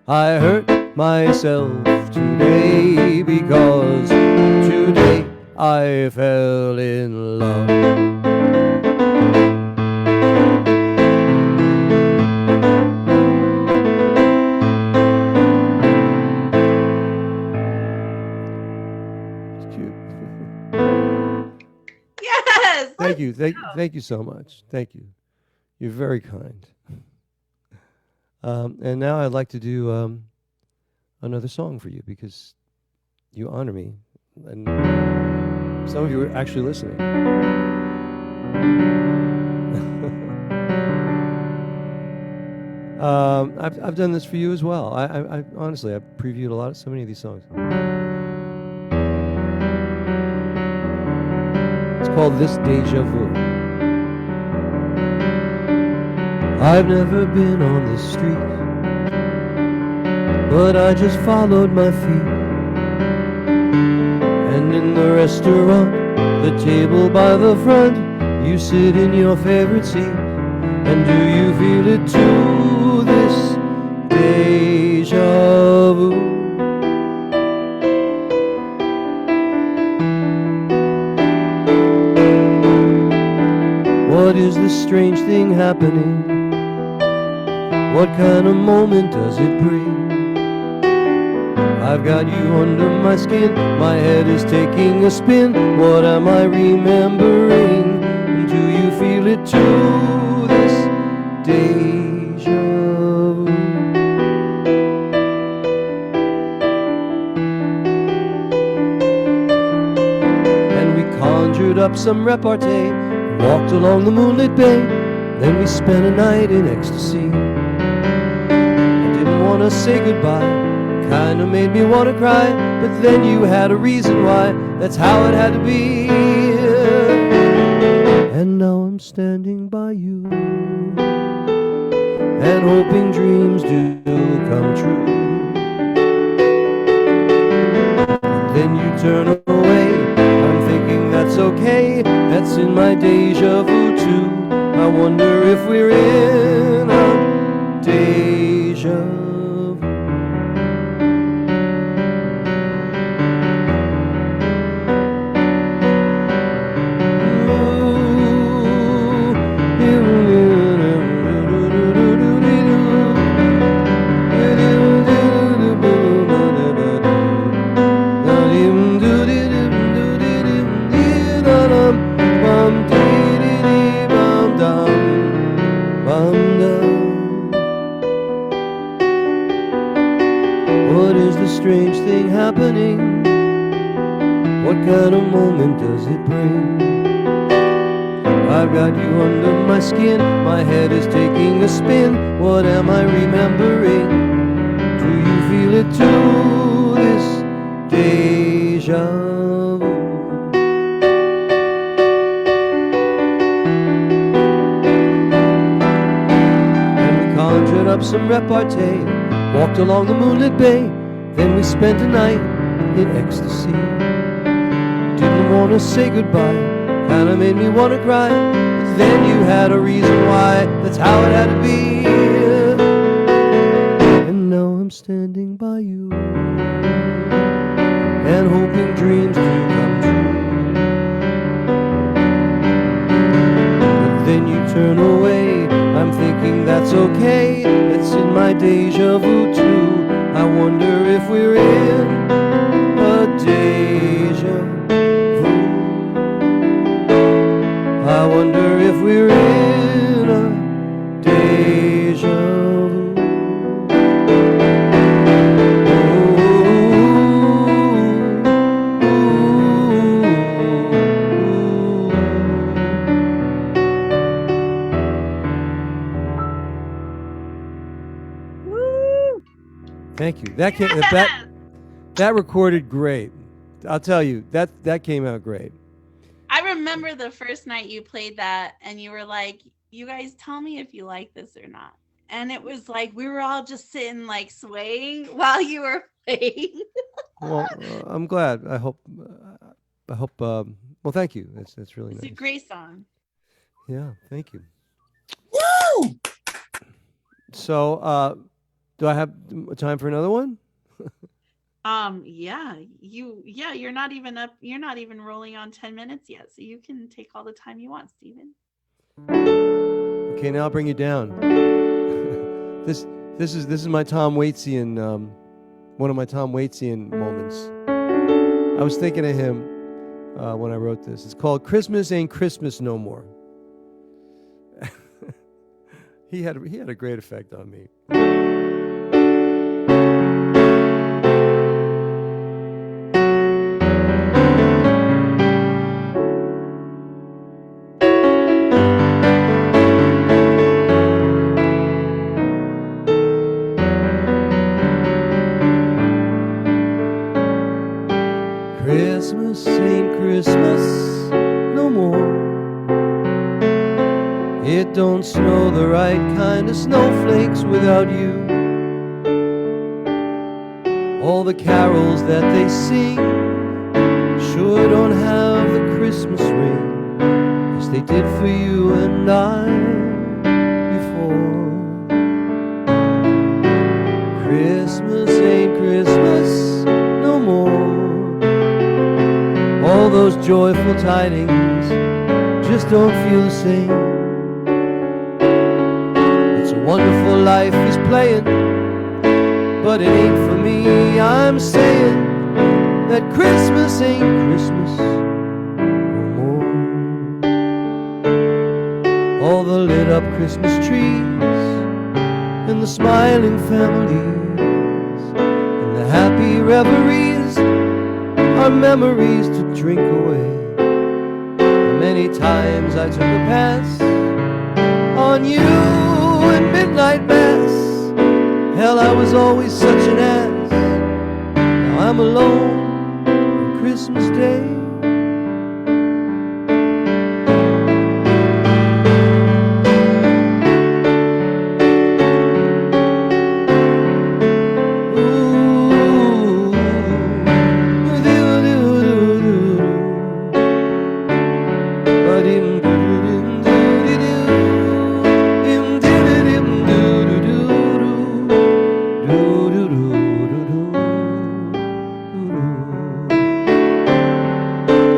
I hurt myself today because today I fell in love. It's cute. Yes. Thank you. Thank you so much. Thank you. You're very kind. And now I'd like to do another song for you because you honor me, and some of you are actually listening. I've done this for you as well. I honestly, I've previewed so many of these songs. It's called This Deja Vu. I've never been on this street, but I just followed my feet. And in the restaurant, the table by the front, you sit in your favorite seat. And do you feel it too, this deja vu? What is this strange thing happening? What kind of moment does it bring? I've got you under my skin, my head is taking a spin. What am I remembering? And do you feel it too, this deja vu? And we conjured up some repartee, walked along the moonlit bay, then we spent a night in ecstasy. I didn't want to say goodbye, kinda made me want to cry, but then you had a reason why, that's how it had to be. And now I'm standing by you, and hoping dreams do come true. But then you turn away, I'm thinking that's okay, that's in my deja vu too. I wonder if we're in a deja vu. What is the strange thing happening? What kind of moment does it bring? I've got you under my skin, my head is taking a spin. What am I remembering? Do you feel it too, this deja vu? And we conjured up some repartee, walked along the moonlit bay, then we spent a night in ecstasy. Didn't want to say goodbye, kinda made me want to cry, but then you had a reason why, that's how it had to be. And now I'm standing by you, and hoping dreams do come true. But then you turn away, I'm thinking that's okay, it's in my deja vu too. I wonder if we're in a deja vu. I wonder if we're in a deja vu. Thank you. That recorded great. I'll tell you, that came out great. I remember the first night you played that and you were like, you guys tell me if you like this or not. And it was like, we were all just sitting like swaying while you were playing. Well, I'm glad. I hope, well, thank you. That's really nice. It's a great song. Yeah, thank you. Woo! So, do I have time for another one? Yeah, you're not even rolling on 10 minutes yet, so you can take all the time you want, Steven. Okay, now I'll bring you down. This is my Tom Waitian, one of my Tom Waitian moments. I was thinking of him when I wrote this. It's called "Christmas Ain't Christmas No More." He had a great effect on me. Christmas ain't Christmas no more. It don't snow the right kind of snowflakes without you. All the carols that they sing sure don't have the Christmas ring as they did for you and I before. Christmas ain't Christmas no more. All those joyful tidings just don't feel the same. It's a wonderful life he's playing, but it ain't for me. I'm saying that Christmas ain't Christmas no more. All the lit up Christmas trees and the smiling families and the happy reveries are memories to drink away. Many times I took a pass on you in midnight mass. Hell, I was always such an ass. Now I'm alone on Christmas Day.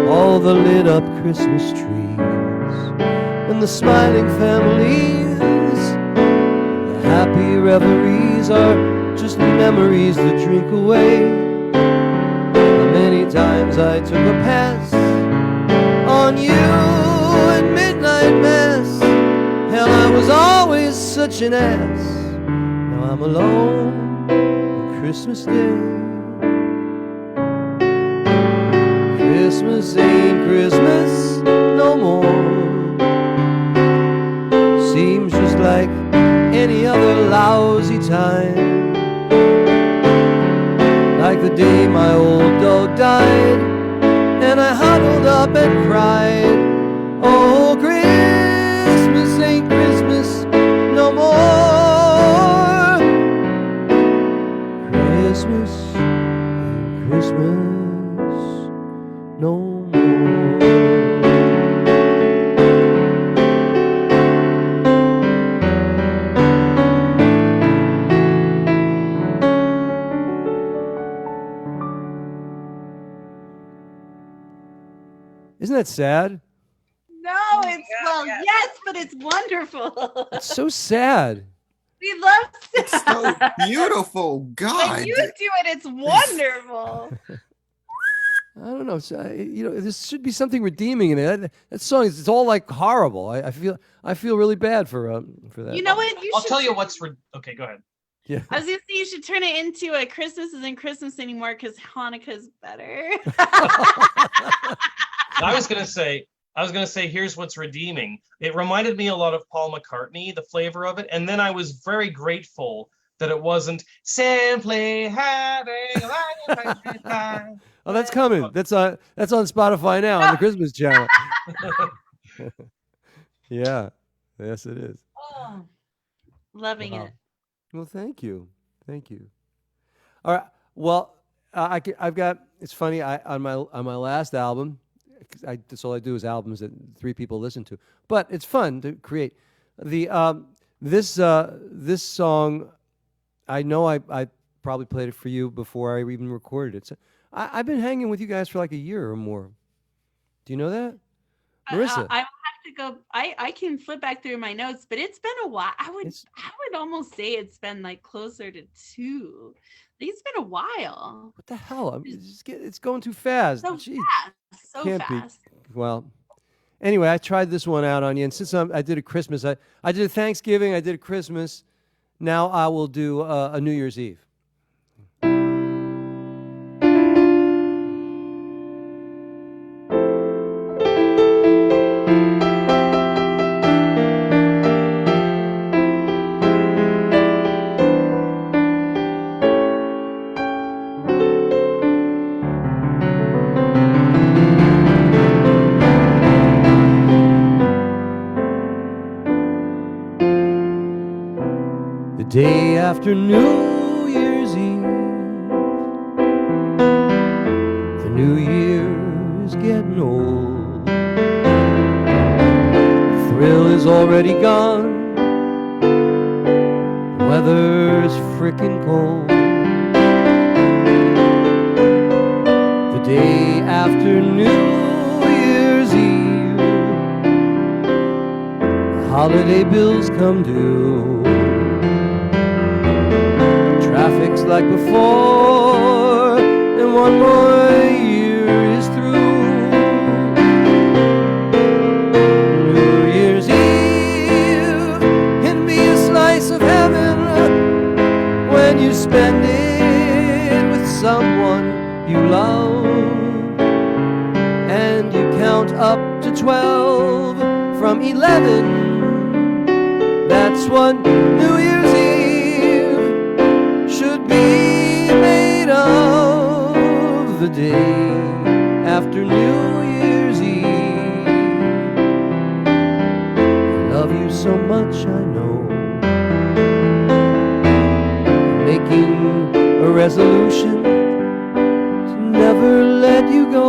All the lit up Christmas trees and the smiling families, the happy reveries are just memories to drink away. Many times I took a pass on you in midnight mass. Hell, I was always such an ass. Now I'm alone on Christmas Day. Christmas ain't Christmas no more. Seems just like any other lousy time, like the day my old dog died and I huddled up and cried. Oh, Christmas ain't Christmas no more. Christmas ain't Christmas no more. Isn't that sad? No, it's yes, but it's wonderful. It's so sad. We love It's so beautiful. God. when you do it. It's wonderful. I don't know. So, there should be something redeeming in it. That song it's all like horrible. I feel really bad for that. You know what? I'll tell you what's okay. Go ahead. Yeah. I was gonna say you should turn it into a Christmas isn't Christmas anymore because Hanukkah's better. I was gonna say, here's what's redeeming. It reminded me a lot of Paul McCartney, the flavor of it, and then I was very grateful that it wasn't simply having a nice time. Oh, that's coming. That's on Spotify now on the Christmas channel. Yeah. Yes, it is. Oh, loving it. Well, thank you. All right. Well, I've got. It's funny. On my last album, that's all I do is albums that 3 people listen to. But it's fun to create. This song, I know I probably played it for you before I even recorded it. So I've been hanging with you guys for like a year or more. Do you know that, Marissa? I will have to go. I can flip back through my notes, but it's been a while. I would almost say it's been like closer to 2. It's been a while. What the hell? It's going too fast. So Jeez. fast. So Can't fast. be. Well, anyway, I tried this one out on you, and since I did a Christmas, I did a Thanksgiving, I did a Christmas. Now I will do a New Year's Eve. after New Year's Eve. The new year is getting old. The thrill is already gone. The weather's frickin' cold. The day after New Year's Eve, the holiday bills come due. Traffic's like before, and one more year is through. New Year's Eve can be a slice of heaven when you spend it with someone you love, and you count up to 12 from 11. That's what New Year's Eve should be made of. The day after New Year's Eve. I love you so much, I know. I'm making a resolution to never let you go.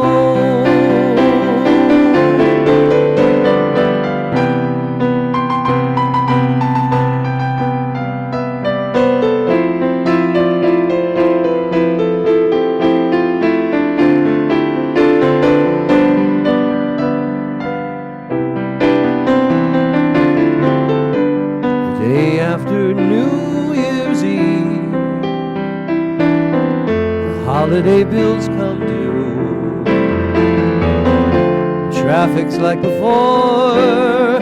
After New Year's Eve, the holiday bills come due. Traffic's like before,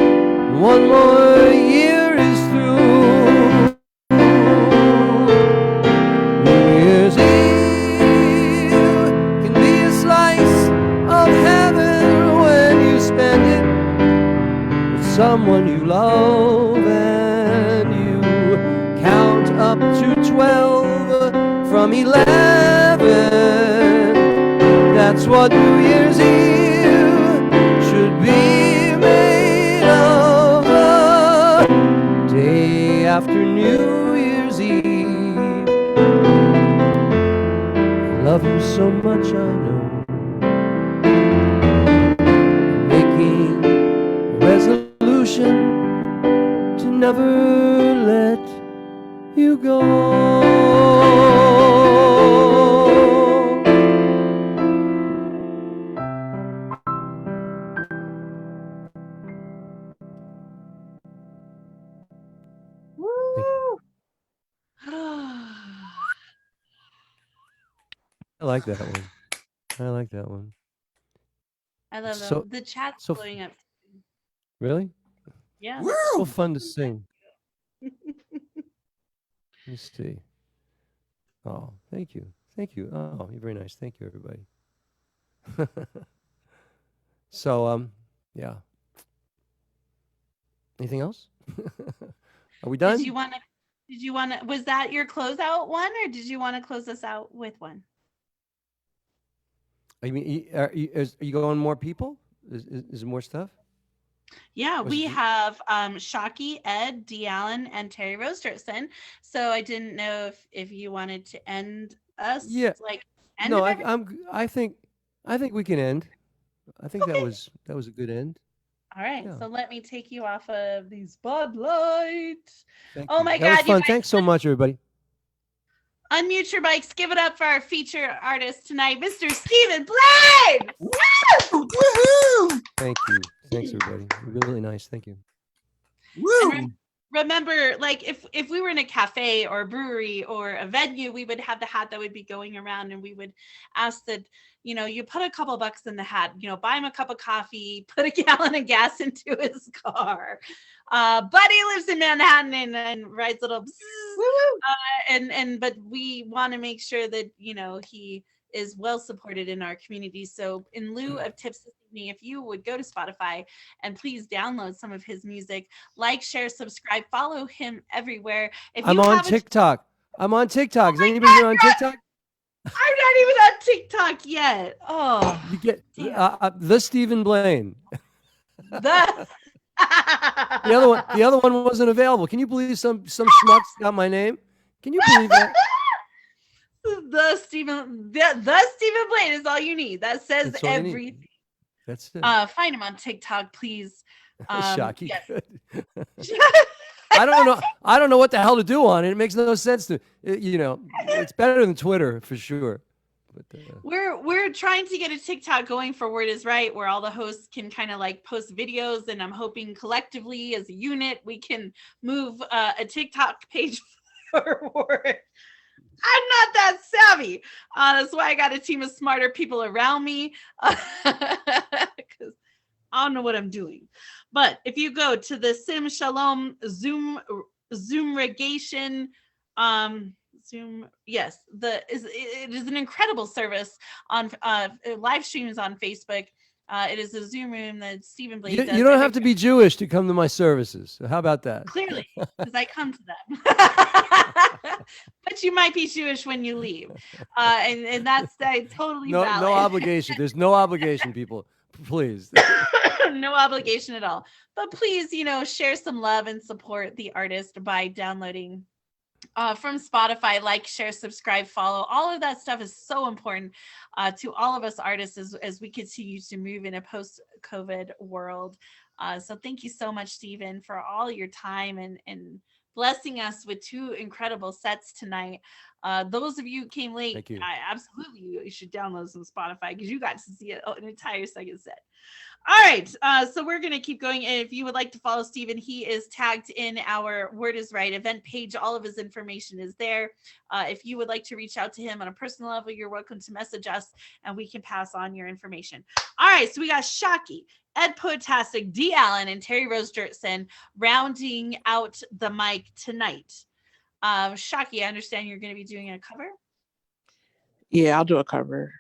one more year is through. New Year's Eve can be a slice of heaven when you spend it with someone you love. Up to 12 from 11. That's what New Year's Eve should be made of. The day after New Year's Eve. I love you so much, I know. I'm making a resolution to never let you go. Woo! I like that one. I like that one. I love So- them. The chat's so- blowing up. Really? Yeah. So fun to sing. Let's see. Oh, thank you. Thank you. Oh, you're very nice. Thank you, everybody. So, yeah. Anything else? Are we done? Did you want to, was that your closeout one, or did you want to close us out with one? I mean, are you going more people? Is there more stuff? Yeah, Was we it- have Shockey, Ed, D. Allen, and Terry Rosterson. So I didn't know if you wanted to end us. Yeah. Like end No, of everything? I think we can end. I think that Okay. was a good end. All right. Yeah. So let me take you off of the spotlight. Thank Oh you. my That was God, you fun. guys- Thanks so much, everybody. Unmute your mics. Give it up for our feature artist tonight, Mr. Stephen Blane. Woohoo! Thank you. Thanks, everybody. Really nice. Thank you. Woo! Remember, like if we were in a cafe or a brewery or a venue, we would have the hat that would be going around, and we would ask that, you put a couple bucks in the hat, buy him a cup of coffee, put a gallon of gas into his car. Buddy lives in Manhattan and rides little but we want to make sure that he is well supported in our community. So in lieu of tips this evening, if you would go to Spotify and please download some of his music, like, share, subscribe, follow him everywhere. If I'm you on haven't- TikTok. I'm on TikTok. Is anybody here on TikTok? I'm not even on TikTok yet. Oh, You get damn. the Stephen Blane. The The other one wasn't available. Can you believe some schmucks got my name? Can you believe that? The Stephen Blane is all you need. That says That's all you need. everything. That's it. Find him on TikTok, please. Shocky. Yes. I don't know what the hell to do on it. It makes no sense to, it's better than Twitter for sure. But, we're trying to get a TikTok going for Word is Right, where all the hosts can kind of like post videos, and I'm hoping collectively as a unit we can move a TikTok page forward. I'm not that savvy. That's why I got a team of smarter people around me, because I don't know what I'm doing. But if you go to the Sim Shalom Zoomregation, Zoom, yes, it is an incredible service on live streams on Facebook. It is a Zoom room that Stephen Blane does. You don't have to be Jewish to come to my services. How about that? Clearly, because I come to them. But you might be Jewish when you leave. And that's totally valid. No obligation. There's no obligation, people. Please. No obligation at all. But please, share some love and support the artist by downloading from Spotify. Like, share, subscribe, follow. All of that stuff is so important to all of us artists as we continue to move in a post-COVID world. So thank you so much, Stephen, for all your time and blessing us with 2 incredible sets tonight. Those of you who came late, Thank you. Absolutely, you should download some Spotify because you got to see an entire second set. All right, so we're going to keep going. And if you would like to follow Stephen, he is tagged in our Word is Right event page. All of his information is there. If you would like to reach out to him on a personal level, you're welcome to message us and we can pass on your information. All right, so we got Shockey, Ed Poetastic, D. Allen, and Terry Rose Dirtson rounding out the mic tonight. Shockey, I understand you're going to be doing a cover? Yeah, I'll do a cover.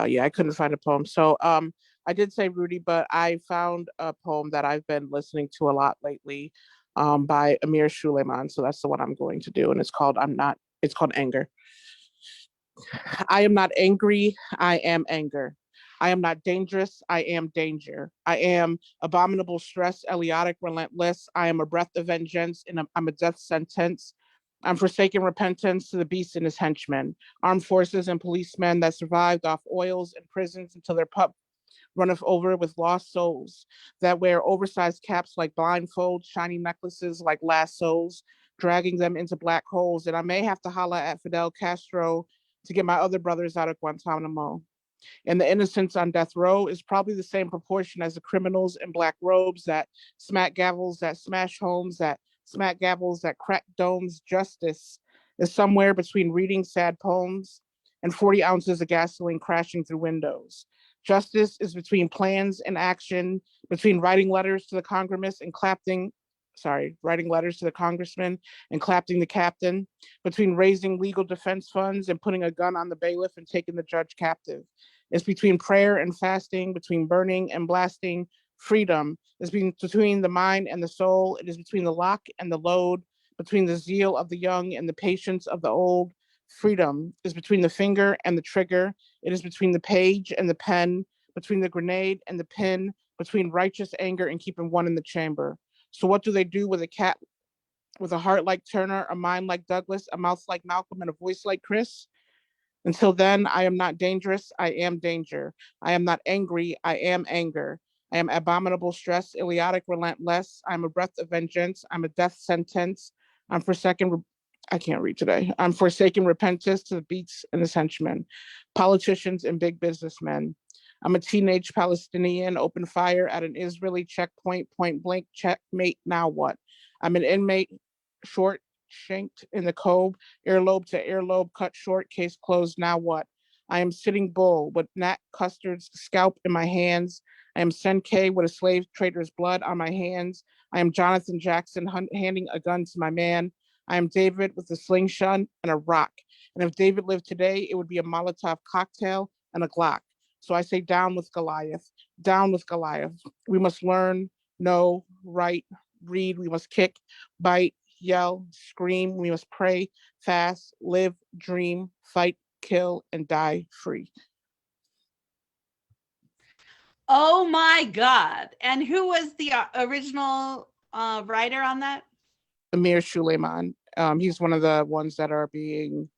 Yeah, I couldn't find a poem. So I did say Rudy, but I found a poem that I've been listening to a lot lately by Amir Suleiman. So that's the one I'm going to do. And it's called Anger. I am not angry, I am anger. I am not dangerous, I am danger. I am abominable stress, Eliotic, relentless. I am a breath of vengeance, and I'm a death sentence. I'm forsaking repentance to the beast and his henchmen, armed forces and policemen that survived off oils and prisons until their pup runneth over with lost souls, that wear oversized caps like blindfolds, shiny necklaces like lassos, dragging them into black holes. And I may have to holler at Fidel Castro to get my other brothers out of Guantanamo. And the innocents on death row is probably the same proportion as the criminals in black robes that smack gavels, that smash homes, that smack gavels, that crack domes. Justice is somewhere between reading sad poems and 40 ounces of gasoline crashing through windows. Justice is between plans and action, between writing letters to the writing letters to the congressman and clapping the captain, between raising legal defense funds and putting a gun on the bailiff and taking the judge captive. It's between prayer and fasting, between burning and blasting. Freedom is between the mind and the soul. It is between the lock and the load, between the zeal of the young and the patience of the old. Freedom is between the finger and the trigger. It is between the page and the pen, between the grenade and the pin, between righteous anger and keeping one in the chamber. So what do they do with a cat with a heart like Turner, a mind like Douglas, a mouth like Malcolm, and a voice like Chris? Until then, I am not dangerous, I am danger. I am not angry, I am anger. I am abominable stress, Iliadic relentless. I'm a breath of vengeance. I'm a death sentence. I'm I can't read today. I'm forsaking repentance to the beats and the henchmen, politicians and big businessmen. I'm a teenage Palestinian, open fire at an Israeli checkpoint, point blank, checkmate, now what? I'm an inmate, short shanked in the cove, earlobe to earlobe, cut short, case closed, now what? I am Sitting Bull with Nat Custard's scalp in my hands. I am Senke with a slave trader's blood on my hands. I am Jonathan Jackson handing a gun to my man. I am David with a slingshot and a rock. And if David lived today, it would be a Molotov cocktail and a Glock. So I say down with Goliath, down with Goliath. We must learn, know, write, read. We must kick, bite, yell, scream. We must pray, fast, live, dream, fight, kill, and die free. Oh my God. And who was the original writer on that? Amir Suleiman. He's one of the ones that are being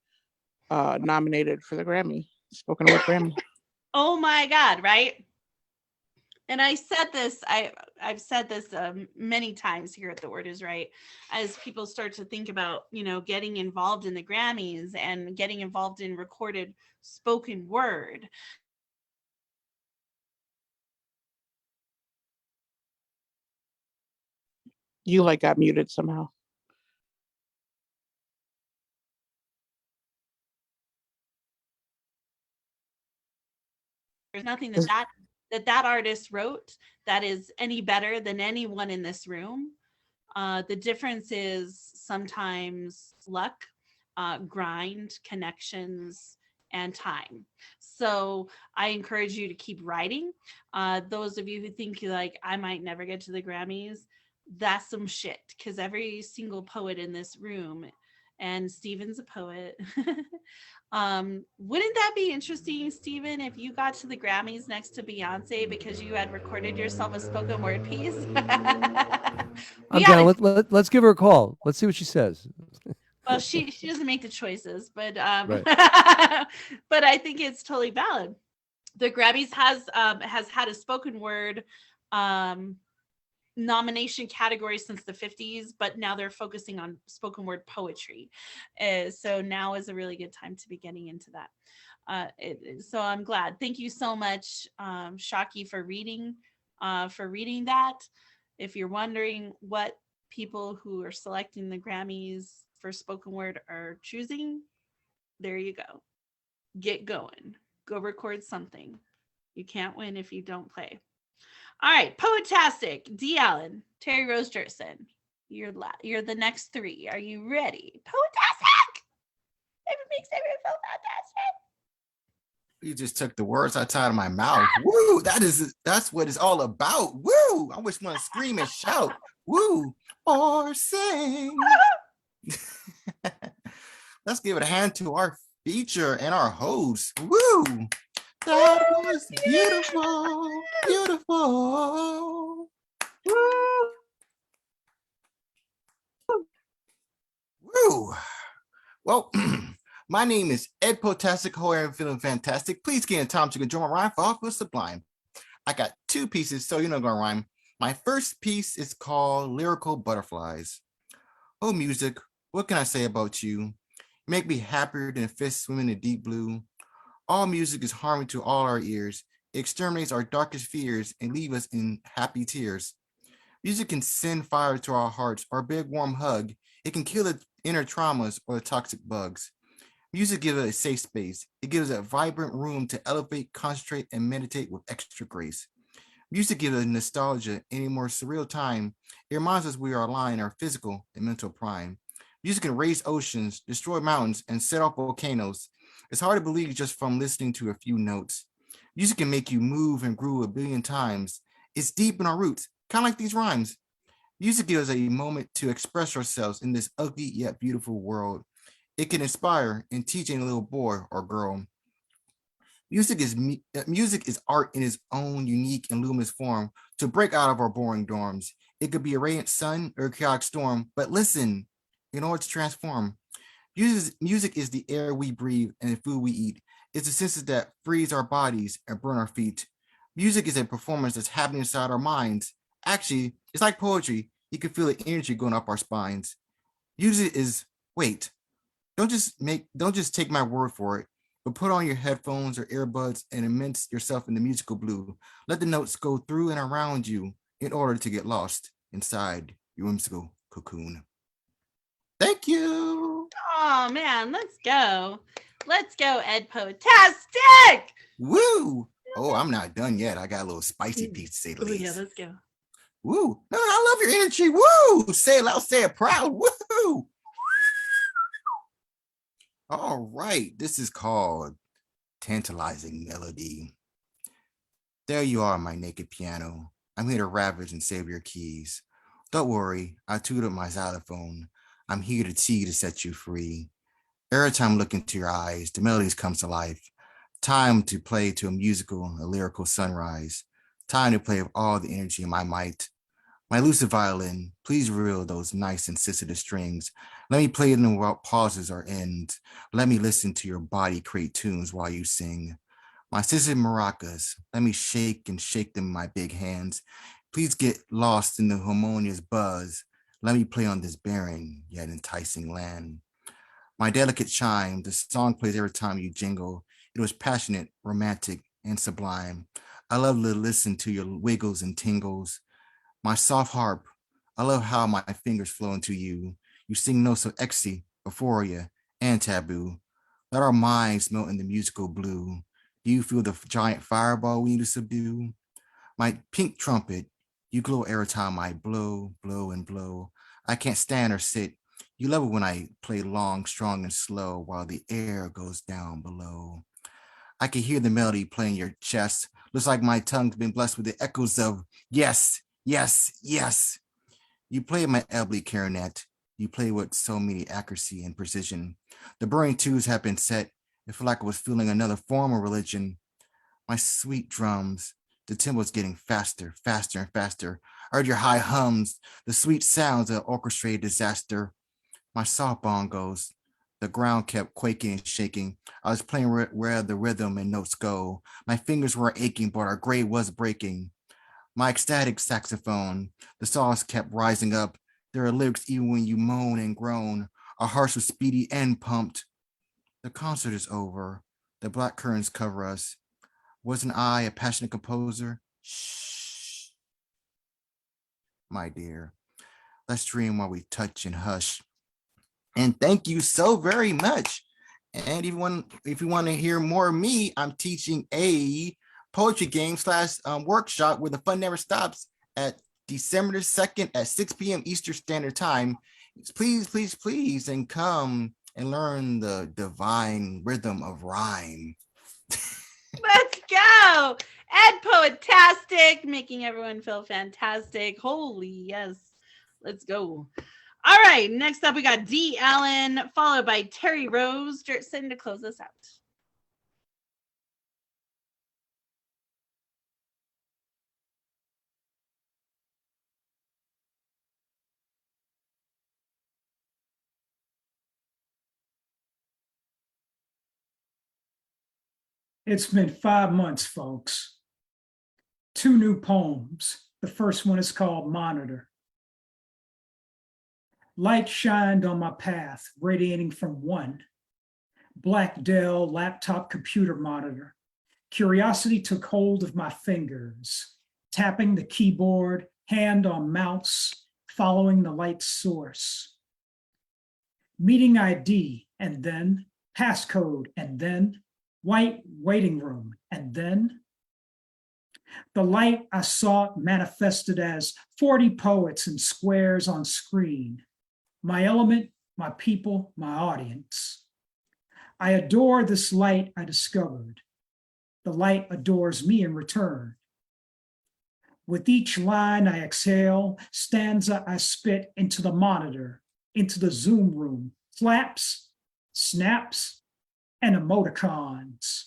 nominated for the Grammy, spoken word Grammy. Oh my God, right? And I said this, I've said this many times here at The Word Is Right, as people start to think about, getting involved in the Grammys and getting involved in recorded spoken word. You got muted somehow. There's nothing that artist wrote that is any better than anyone in this room. The difference is sometimes luck, grind, connections, and time. So I encourage you to keep writing. Those of you who think I might never get to the Grammys, that's some shit, because every single poet in this room, and Steven's a poet. Wouldn't that be interesting, Steven, if you got to the Grammys next to Beyonce because you had recorded yourself a spoken word piece? I'm down. Let's give her a call. Let's see what she says. Well, she doesn't make the choices, but Right. but I think it's totally valid. The Grammys has had a spoken word nomination category since the 50s, but now they're focusing on spoken word poetry. So now is a really good time to be getting into that. So I'm glad. Thank you so much, Shaki, for reading that. If you're wondering what people who are selecting the Grammys for spoken word are choosing, there you go. Get going. Go record something. You can't win if you don't play. All right, Poetastic, D. Allen, Terry Rose Jerson. You're the next three. Are you ready? Poetastic! It makes everyone feel fantastic. You just took the words out of my mouth. Woo! That's what it's all about. Woo! I wish one to scream and shout. Woo! Or sing. Let's give it a hand to our feature and our host. Woo! That was beautiful, beautiful. Woo! Well, my name is Ed Potastic. Hope I'm feeling fantastic. Please get in time to enjoy my rhyme for Off with Sublime. I got two pieces, so you know I'm gonna rhyme. My first piece is called Lyrical Butterflies. Oh, music, what can I say about you? You make me happier than a fish swimming in deep blue. All music is harmony to all our ears. It exterminates our darkest fears and leave us in happy tears. Music can send fire to our hearts or a big warm hug. It can kill the inner traumas or the toxic bugs. Music gives us a safe space. It gives us a vibrant room to elevate, concentrate, and meditate with extra grace. Music gives us nostalgia in a more surreal time. It reminds us we are aligned in our physical and mental prime. Music can raise oceans, destroy mountains, and set off volcanoes. It's hard to believe just from listening to a few notes. Music can make you move and groove a billion times. It's deep in our roots, kind of like these rhymes. Music gives us a moment to express ourselves in this ugly yet beautiful world. It can inspire and teach a little boy or girl. Music is art in its own unique and luminous form to break out of our boring dorms. It could be a radiant sun or a chaotic storm, but listen, in order to transform. Music is the air we breathe and the food we eat. It's the senses that freeze our bodies and burn our feet. Music is a performance that's happening inside our minds. Actually, it's like poetry. You can feel the energy going up our spines. Music is, wait, don't just take my word for it, but put on your headphones or earbuds and immerse yourself in the musical blue. Let the notes go through and around you in order to get lost inside your whimsical cocoon. Thank you. Oh man, let's go. Let's go, Ed Potastic. Woo! Oh, I'm not done yet. I got a little spicy piece to say the least. Yeah, let's go. Woo! No, I love your energy. Woo! Say it loud, say it proud. Woo! All right, this is called Tantalizing Melody. There you are, my naked piano. I'm here to ravage and save your keys. Don't worry, I tuned up my xylophone. I'm here to tease to set you free. Every time I look into your eyes, the melodies come to life. Time to play to a lyrical sunrise. Time to play with all the energy in my might. My lucid violin, please reel those nice and sensitive strings. Let me play them without pauses or ends. Let me listen to your body create tunes while you sing. My sensitive maracas, let me shake and shake them in my big hands. Please get lost in the harmonious buzz. Let me play on this barren yet enticing land. My delicate chime, the song plays every time you jingle. It was passionate, romantic, and sublime. I love to listen to your wiggles and tingles. My soft harp, I love how my fingers flow into you. You sing notes of ecstasy, euphoria, and taboo. Let our minds melt in the musical blue. Do you feel the giant fireball we need to subdue? My pink trumpet, you glow every time I blow, blow, and blow. I can't stand or sit. You love it when I play long, strong, and slow while the air goes down below. I can hear the melody playing your chest. Looks like my tongue's been blessed with the echoes of yes, yes, yes. You play my elderly clarinet. You play with so many accuracy and precision. The burning tunes have been set. It felt like I was feeling another form of religion. My sweet drums, the tempo's getting faster, faster, and faster. I heard your high hums, the sweet sounds of orchestrated disaster. My soft bongos, the ground kept quaking and shaking. I was playing where the rhythm and notes go. My fingers were aching, but our grade was breaking. My ecstatic saxophone, the songs kept rising up. There are lyrics even when you moan and groan. Our hearts were speedy and pumped. The concert is over. The black curtains cover us. Wasn't I a passionate composer? Shh, my dear. Let's dream while we touch and hush. And thank you so very much. And if you want to hear more of me, I'm teaching a poetry game slash workshop where the fun never stops at December the 2nd at 6 p.m. Eastern Standard Time. Please, please, please, and come and learn the divine rhythm of rhyme. Let's go. Ed Poetastic, making everyone feel fantastic. Holy yes. Let's go. All right, next up we got D. Allen, followed by Terry Rose Jertson to close us out. It's been 5 months, folks. 2 new poems. The first one is called Monitor. Light shined on my path, radiating from one black Dell laptop computer monitor. Curiosity took hold of my fingers, tapping the keyboard, hand on mouse, following the light source. Meeting ID, and then passcode, and then white waiting room, and then the light I sought manifested as 40 poets and squares on screen. My element, my people, my audience. I adore this light I discovered. The light adores me in return. With each line I exhale, stanza I spit into the monitor, into the Zoom room, flaps, snaps, and emoticons.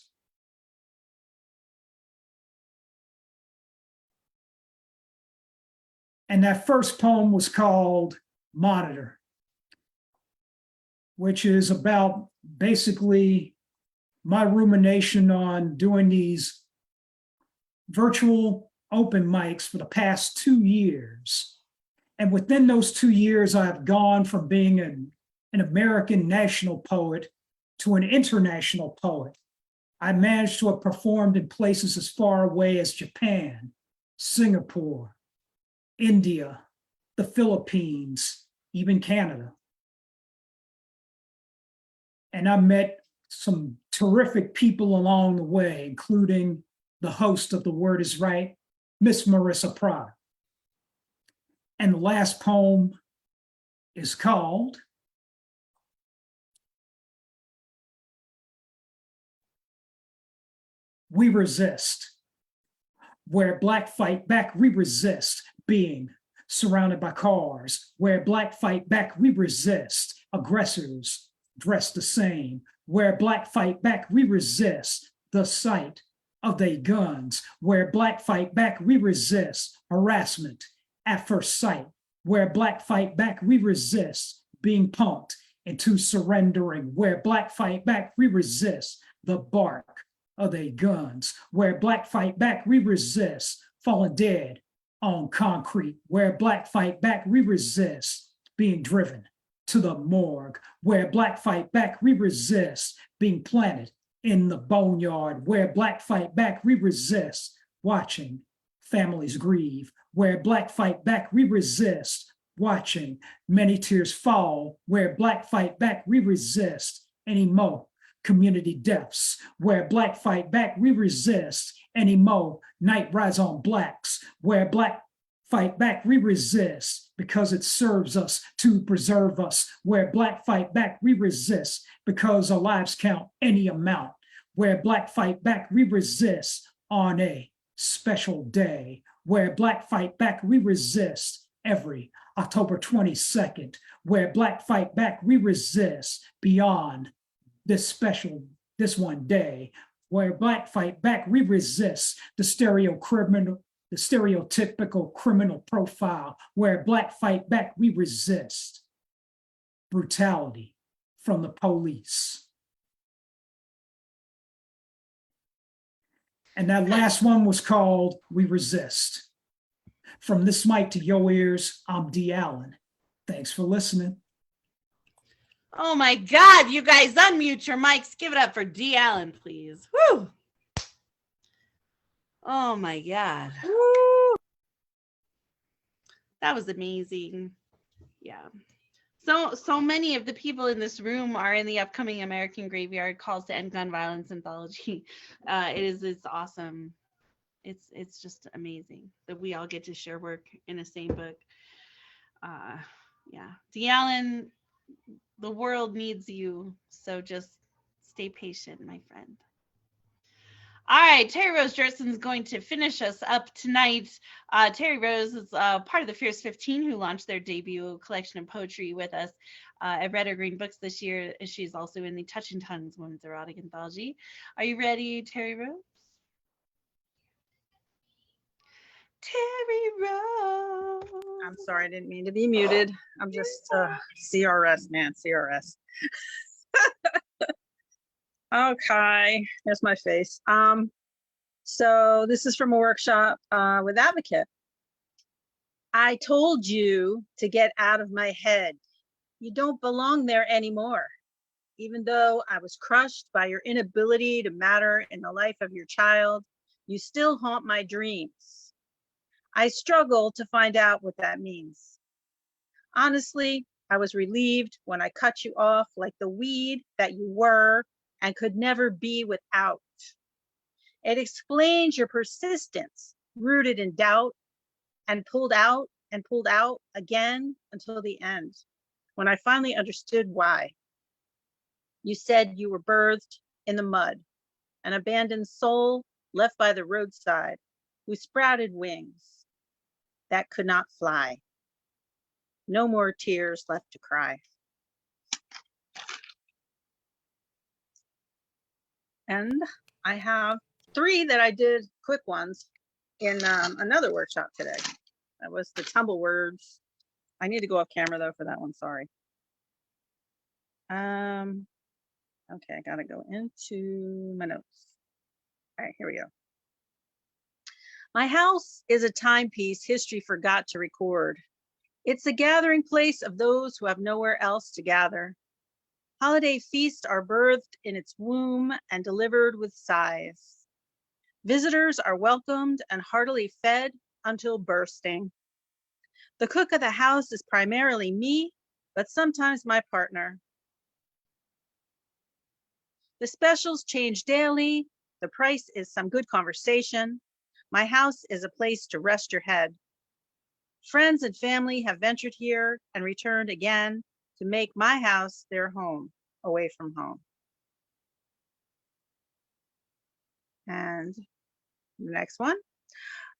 And that first poem was called Monitor, which is about basically my rumination on doing these virtual open mics for the past 2 years. And within those 2 years, I've gone from being an American national poet to an international poet. I managed to have performed in places as far away as Japan, Singapore, India, the Philippines, even Canada. And I met some terrific people along the way, including the host of The Word is Right, Miss Marissa Prada. And the last poem is called We Resist. Where Black fight back, we resist being surrounded by cars. Where Black fight back, we resist aggressors dressed the same. Where Black fight back, we resist the sight of they guns. Where Black fight back, we resist harassment at first sight. Where black fight back, we resist being punked into surrendering. Where black fight back, we resist the bark of their guns. Where black fight back, we resist falling dead on concrete. Where black fight back, we resist being driven to the morgue. Where black fight back, we resist being planted in the boneyard. Where black fight back, we resist watching families grieve. Where black fight back, we resist watching many tears fall. Where black fight back, we resist any more community deaths. Where black fight back, we resist any more night rise on blacks. Where black fight back, we resist because it serves us to preserve us. Where black fight back, we resist because our lives count any amount. Where black fight back, we resist on a special day. Where black fight back, we resist every October 22nd. Where black fight back, we resist beyond this one day. Where black fight back, we resist the stereotypical criminal profile. Where black fight back, we resist brutality from the police. And that last one was called We Resist. From this mic to your ears, I'm D. Allen. Thanks for listening. Oh my God, you guys unmute your mics. Give it up for D. Allen, please. Woo! Oh my God. Woo! That was amazing. Yeah. So many of the people in this room are in the upcoming American Graveyard Calls to End Gun Violence anthology. It's awesome. It's just amazing that we all get to share work in the same book. Yeah, D. Allen, the world needs you, so just stay patient, my friend. All right, Terry Rose Jerson is going to finish us up tonight. Terry Rose is part of the Fierce 15 who launched their debut collection of poetry with us at Red or Green Books this year. She's also in the Touching Tongues Women's Erotic Anthology. Are you ready, Terry Rose? Terry Rose. I'm sorry, I didn't mean to be muted. I'm just CRS, man, CRS. Okay, there's my face. So this is from a workshop with Advocate. I told you to get out of my head. You don't belong there anymore. Even though I was crushed by your inability to matter in the life of your child, you still haunt my dreams. I struggle to find out what that means. Honestly, I was relieved when I cut you off like the weed that you were and could never be without. It explains your persistence, rooted in doubt, and pulled out again until the end, when I finally understood why. You said you were birthed in the mud, an abandoned soul left by the roadside, who sprouted wings that could not fly. No more tears left to cry. And I have 3 that I did quick ones in another workshop today. That was the tumble words. I need to go off camera though for that one, sorry. Okay, I gotta go into my notes. All right, here we go. My house is a timepiece history forgot to record. It's a gathering place of those who have nowhere else to gather. Holiday feasts are birthed in its womb and delivered with sighs. Visitors are welcomed and heartily fed until bursting. The cook of the house is primarily me, but sometimes my partner. The specials change daily. The price is some good conversation. My house is a place to rest your head. Friends and family have ventured here and returned again to make my house their home, away from home. And the next one.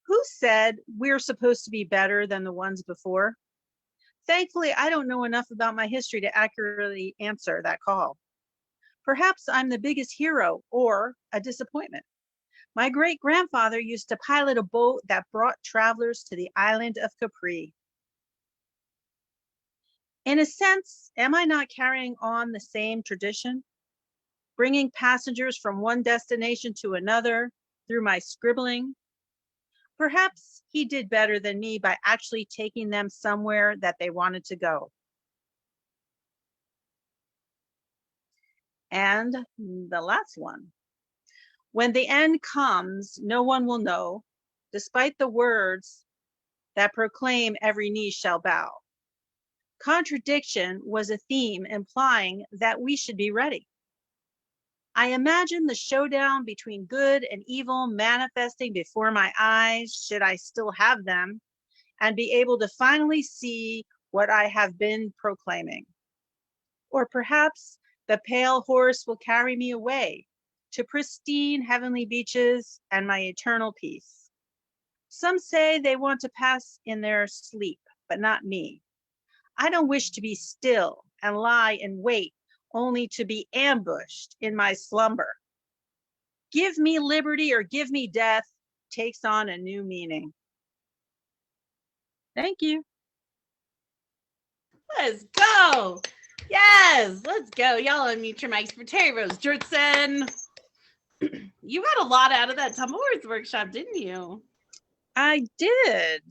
Who said we're supposed to be better than the ones before? Thankfully, I don't know enough about my history to accurately answer that call. Perhaps I'm the biggest hero or a disappointment. My great grandfather used to pilot a boat that brought travelers to the island of Capri. In a sense, am I not carrying on the same tradition? Bringing passengers from one destination to another through my scribbling? Perhaps he did better than me by actually taking them somewhere that they wanted to go. And the last one. When the end comes, no one will know, despite the words that proclaim every knee shall bow. Contradiction was a theme implying that we should be ready. I imagine the showdown between good and evil manifesting before my eyes, should I still have them, and be able to finally see what I have been proclaiming. Or perhaps the pale horse will carry me away to pristine heavenly beaches and my eternal peace. Some say they want to pass in their sleep, but not me. I don't wish to be still and lie in wait only to be ambushed in my slumber. Give me liberty or give me death takes on a new meaning. Thank you. Let's go. Yes, let's go. Y'all unmute your mics for Terry Rose Jurtson. You got a lot out of that Tumblr's workshop, didn't you? I did.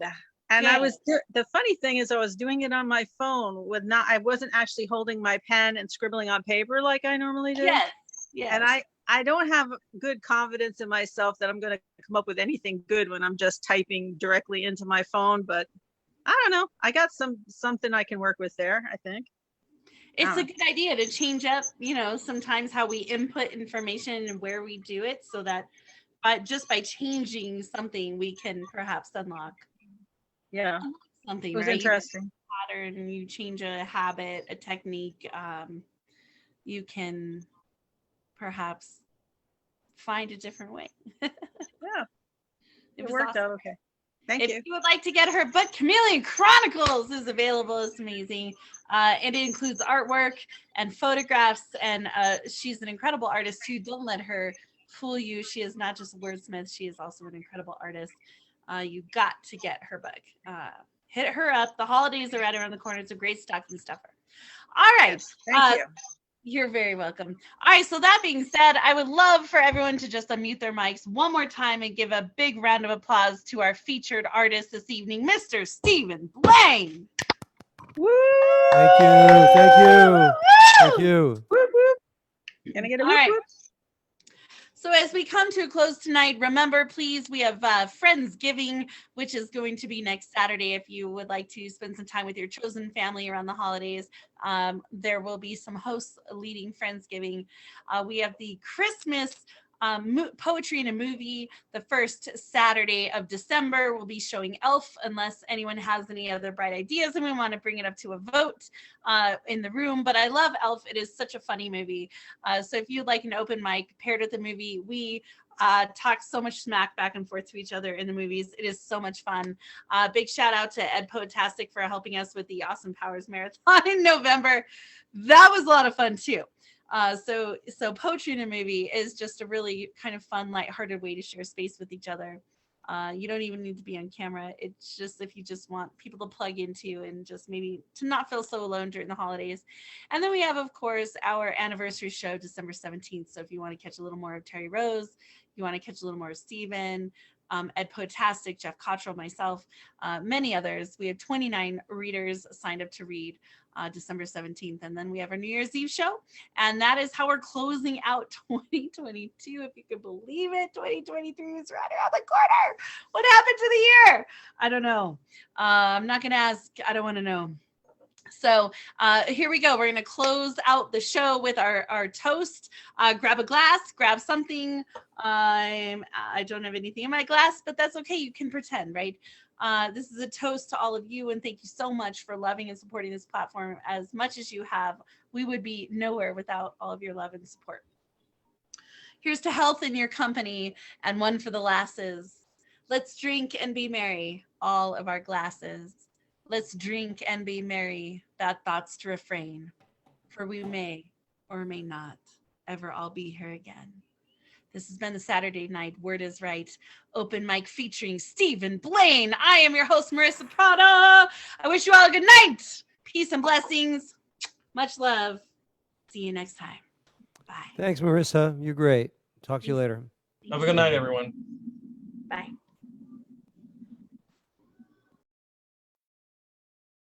And I Good. was, the funny thing is I was doing it on my phone with not, I wasn't actually holding my pen and scribbling on paper like I normally do. Yes. Yes. And I don't have good confidence in myself that I'm going to come up with anything good when I'm just typing directly into my phone. But I don't know. I got something I can work with there, I think. It's a good idea to change up, sometimes how we input information and where we do it, so that just by changing something, we can perhaps unlock something. It was right? interesting. Pattern, you change a habit, a technique, you can perhaps find a different way. Yeah, it worked awesome. out okay. Thank If you. you would like to get her book, Chameleon Chronicles is available. It's amazing. It includes artwork and photographs, and she's an incredible artist too. Don't let her fool you. She is not just a wordsmith. She is also an incredible artist. You got to get her book. Hit her up. The holidays are right around the corner. It's a great stocking stuffer. All right. Yes, thank you. You're very welcome. All right, so that being said, I would love for everyone to just unmute their mics one more time and give a big round of applause to our featured artist this evening, Mr. Stephen Blane. Woo! Thank you. Thank you. Thank you. Whoop, whoop. Can I get a All whoop, right. whoop? So as we come to a close tonight, remember, please, we have Friendsgiving, which is going to be next Saturday. If you would like to spend some time with your chosen family around the holidays, there will be some hosts leading Friendsgiving. We have the Christmas poetry in a movie the first Saturday of December. We'll be showing Elf, unless anyone has any other bright ideas and we want to bring it up to a vote in the room. But I love Elf. It is such a funny movie. So if you'd like an open mic paired with the movie, we talk so much smack back and forth to each other in the movies. It is so much fun. Big shout out to Ed Potastic for helping us with the Awesome Powers Marathon in November. That was a lot of fun too. So poetry in a movie is just a really kind of fun, lighthearted way to share space with each other. You don't even need to be on camera. It's just if you just want people to plug into and just maybe to not feel so alone during the holidays. And then we have, of course, our anniversary show, December 17th. So if you want to catch a little more of Terry Rose, you want to catch a little more of Steven, Ed Potastic, Jeff Cottrell, myself, many others. We have 29 readers signed up to read December 17th. And then we have our New Year's Eve show. And that is how we're closing out 2022. If you can believe it, 2023 is right around the corner. What happened to the year? I don't know. I'm not going to ask. I don't want to know. So here we go. We're going to close out the show with our toast. Grab a glass, grab something. I don't have anything in my glass, but that's okay. You can pretend, right? This is a toast to all of you, and thank you so much for loving and supporting this platform as much as you have. We would be nowhere without all of your love and support. Here's to health in your company, and one for the lasses. Let's drink and be merry, all of our glasses. Let's drink and be merry, that thoughts to refrain, for we may or may not ever all be here again. This has been the Saturday Night Word is Right open mic featuring Steve and Blane. I am your host, Marissa Prada. I wish you all a good night. Peace and blessings. Much love. See you next time. Bye. Thanks, Marissa. You're great. Talk to you later. Have a good night, everyone.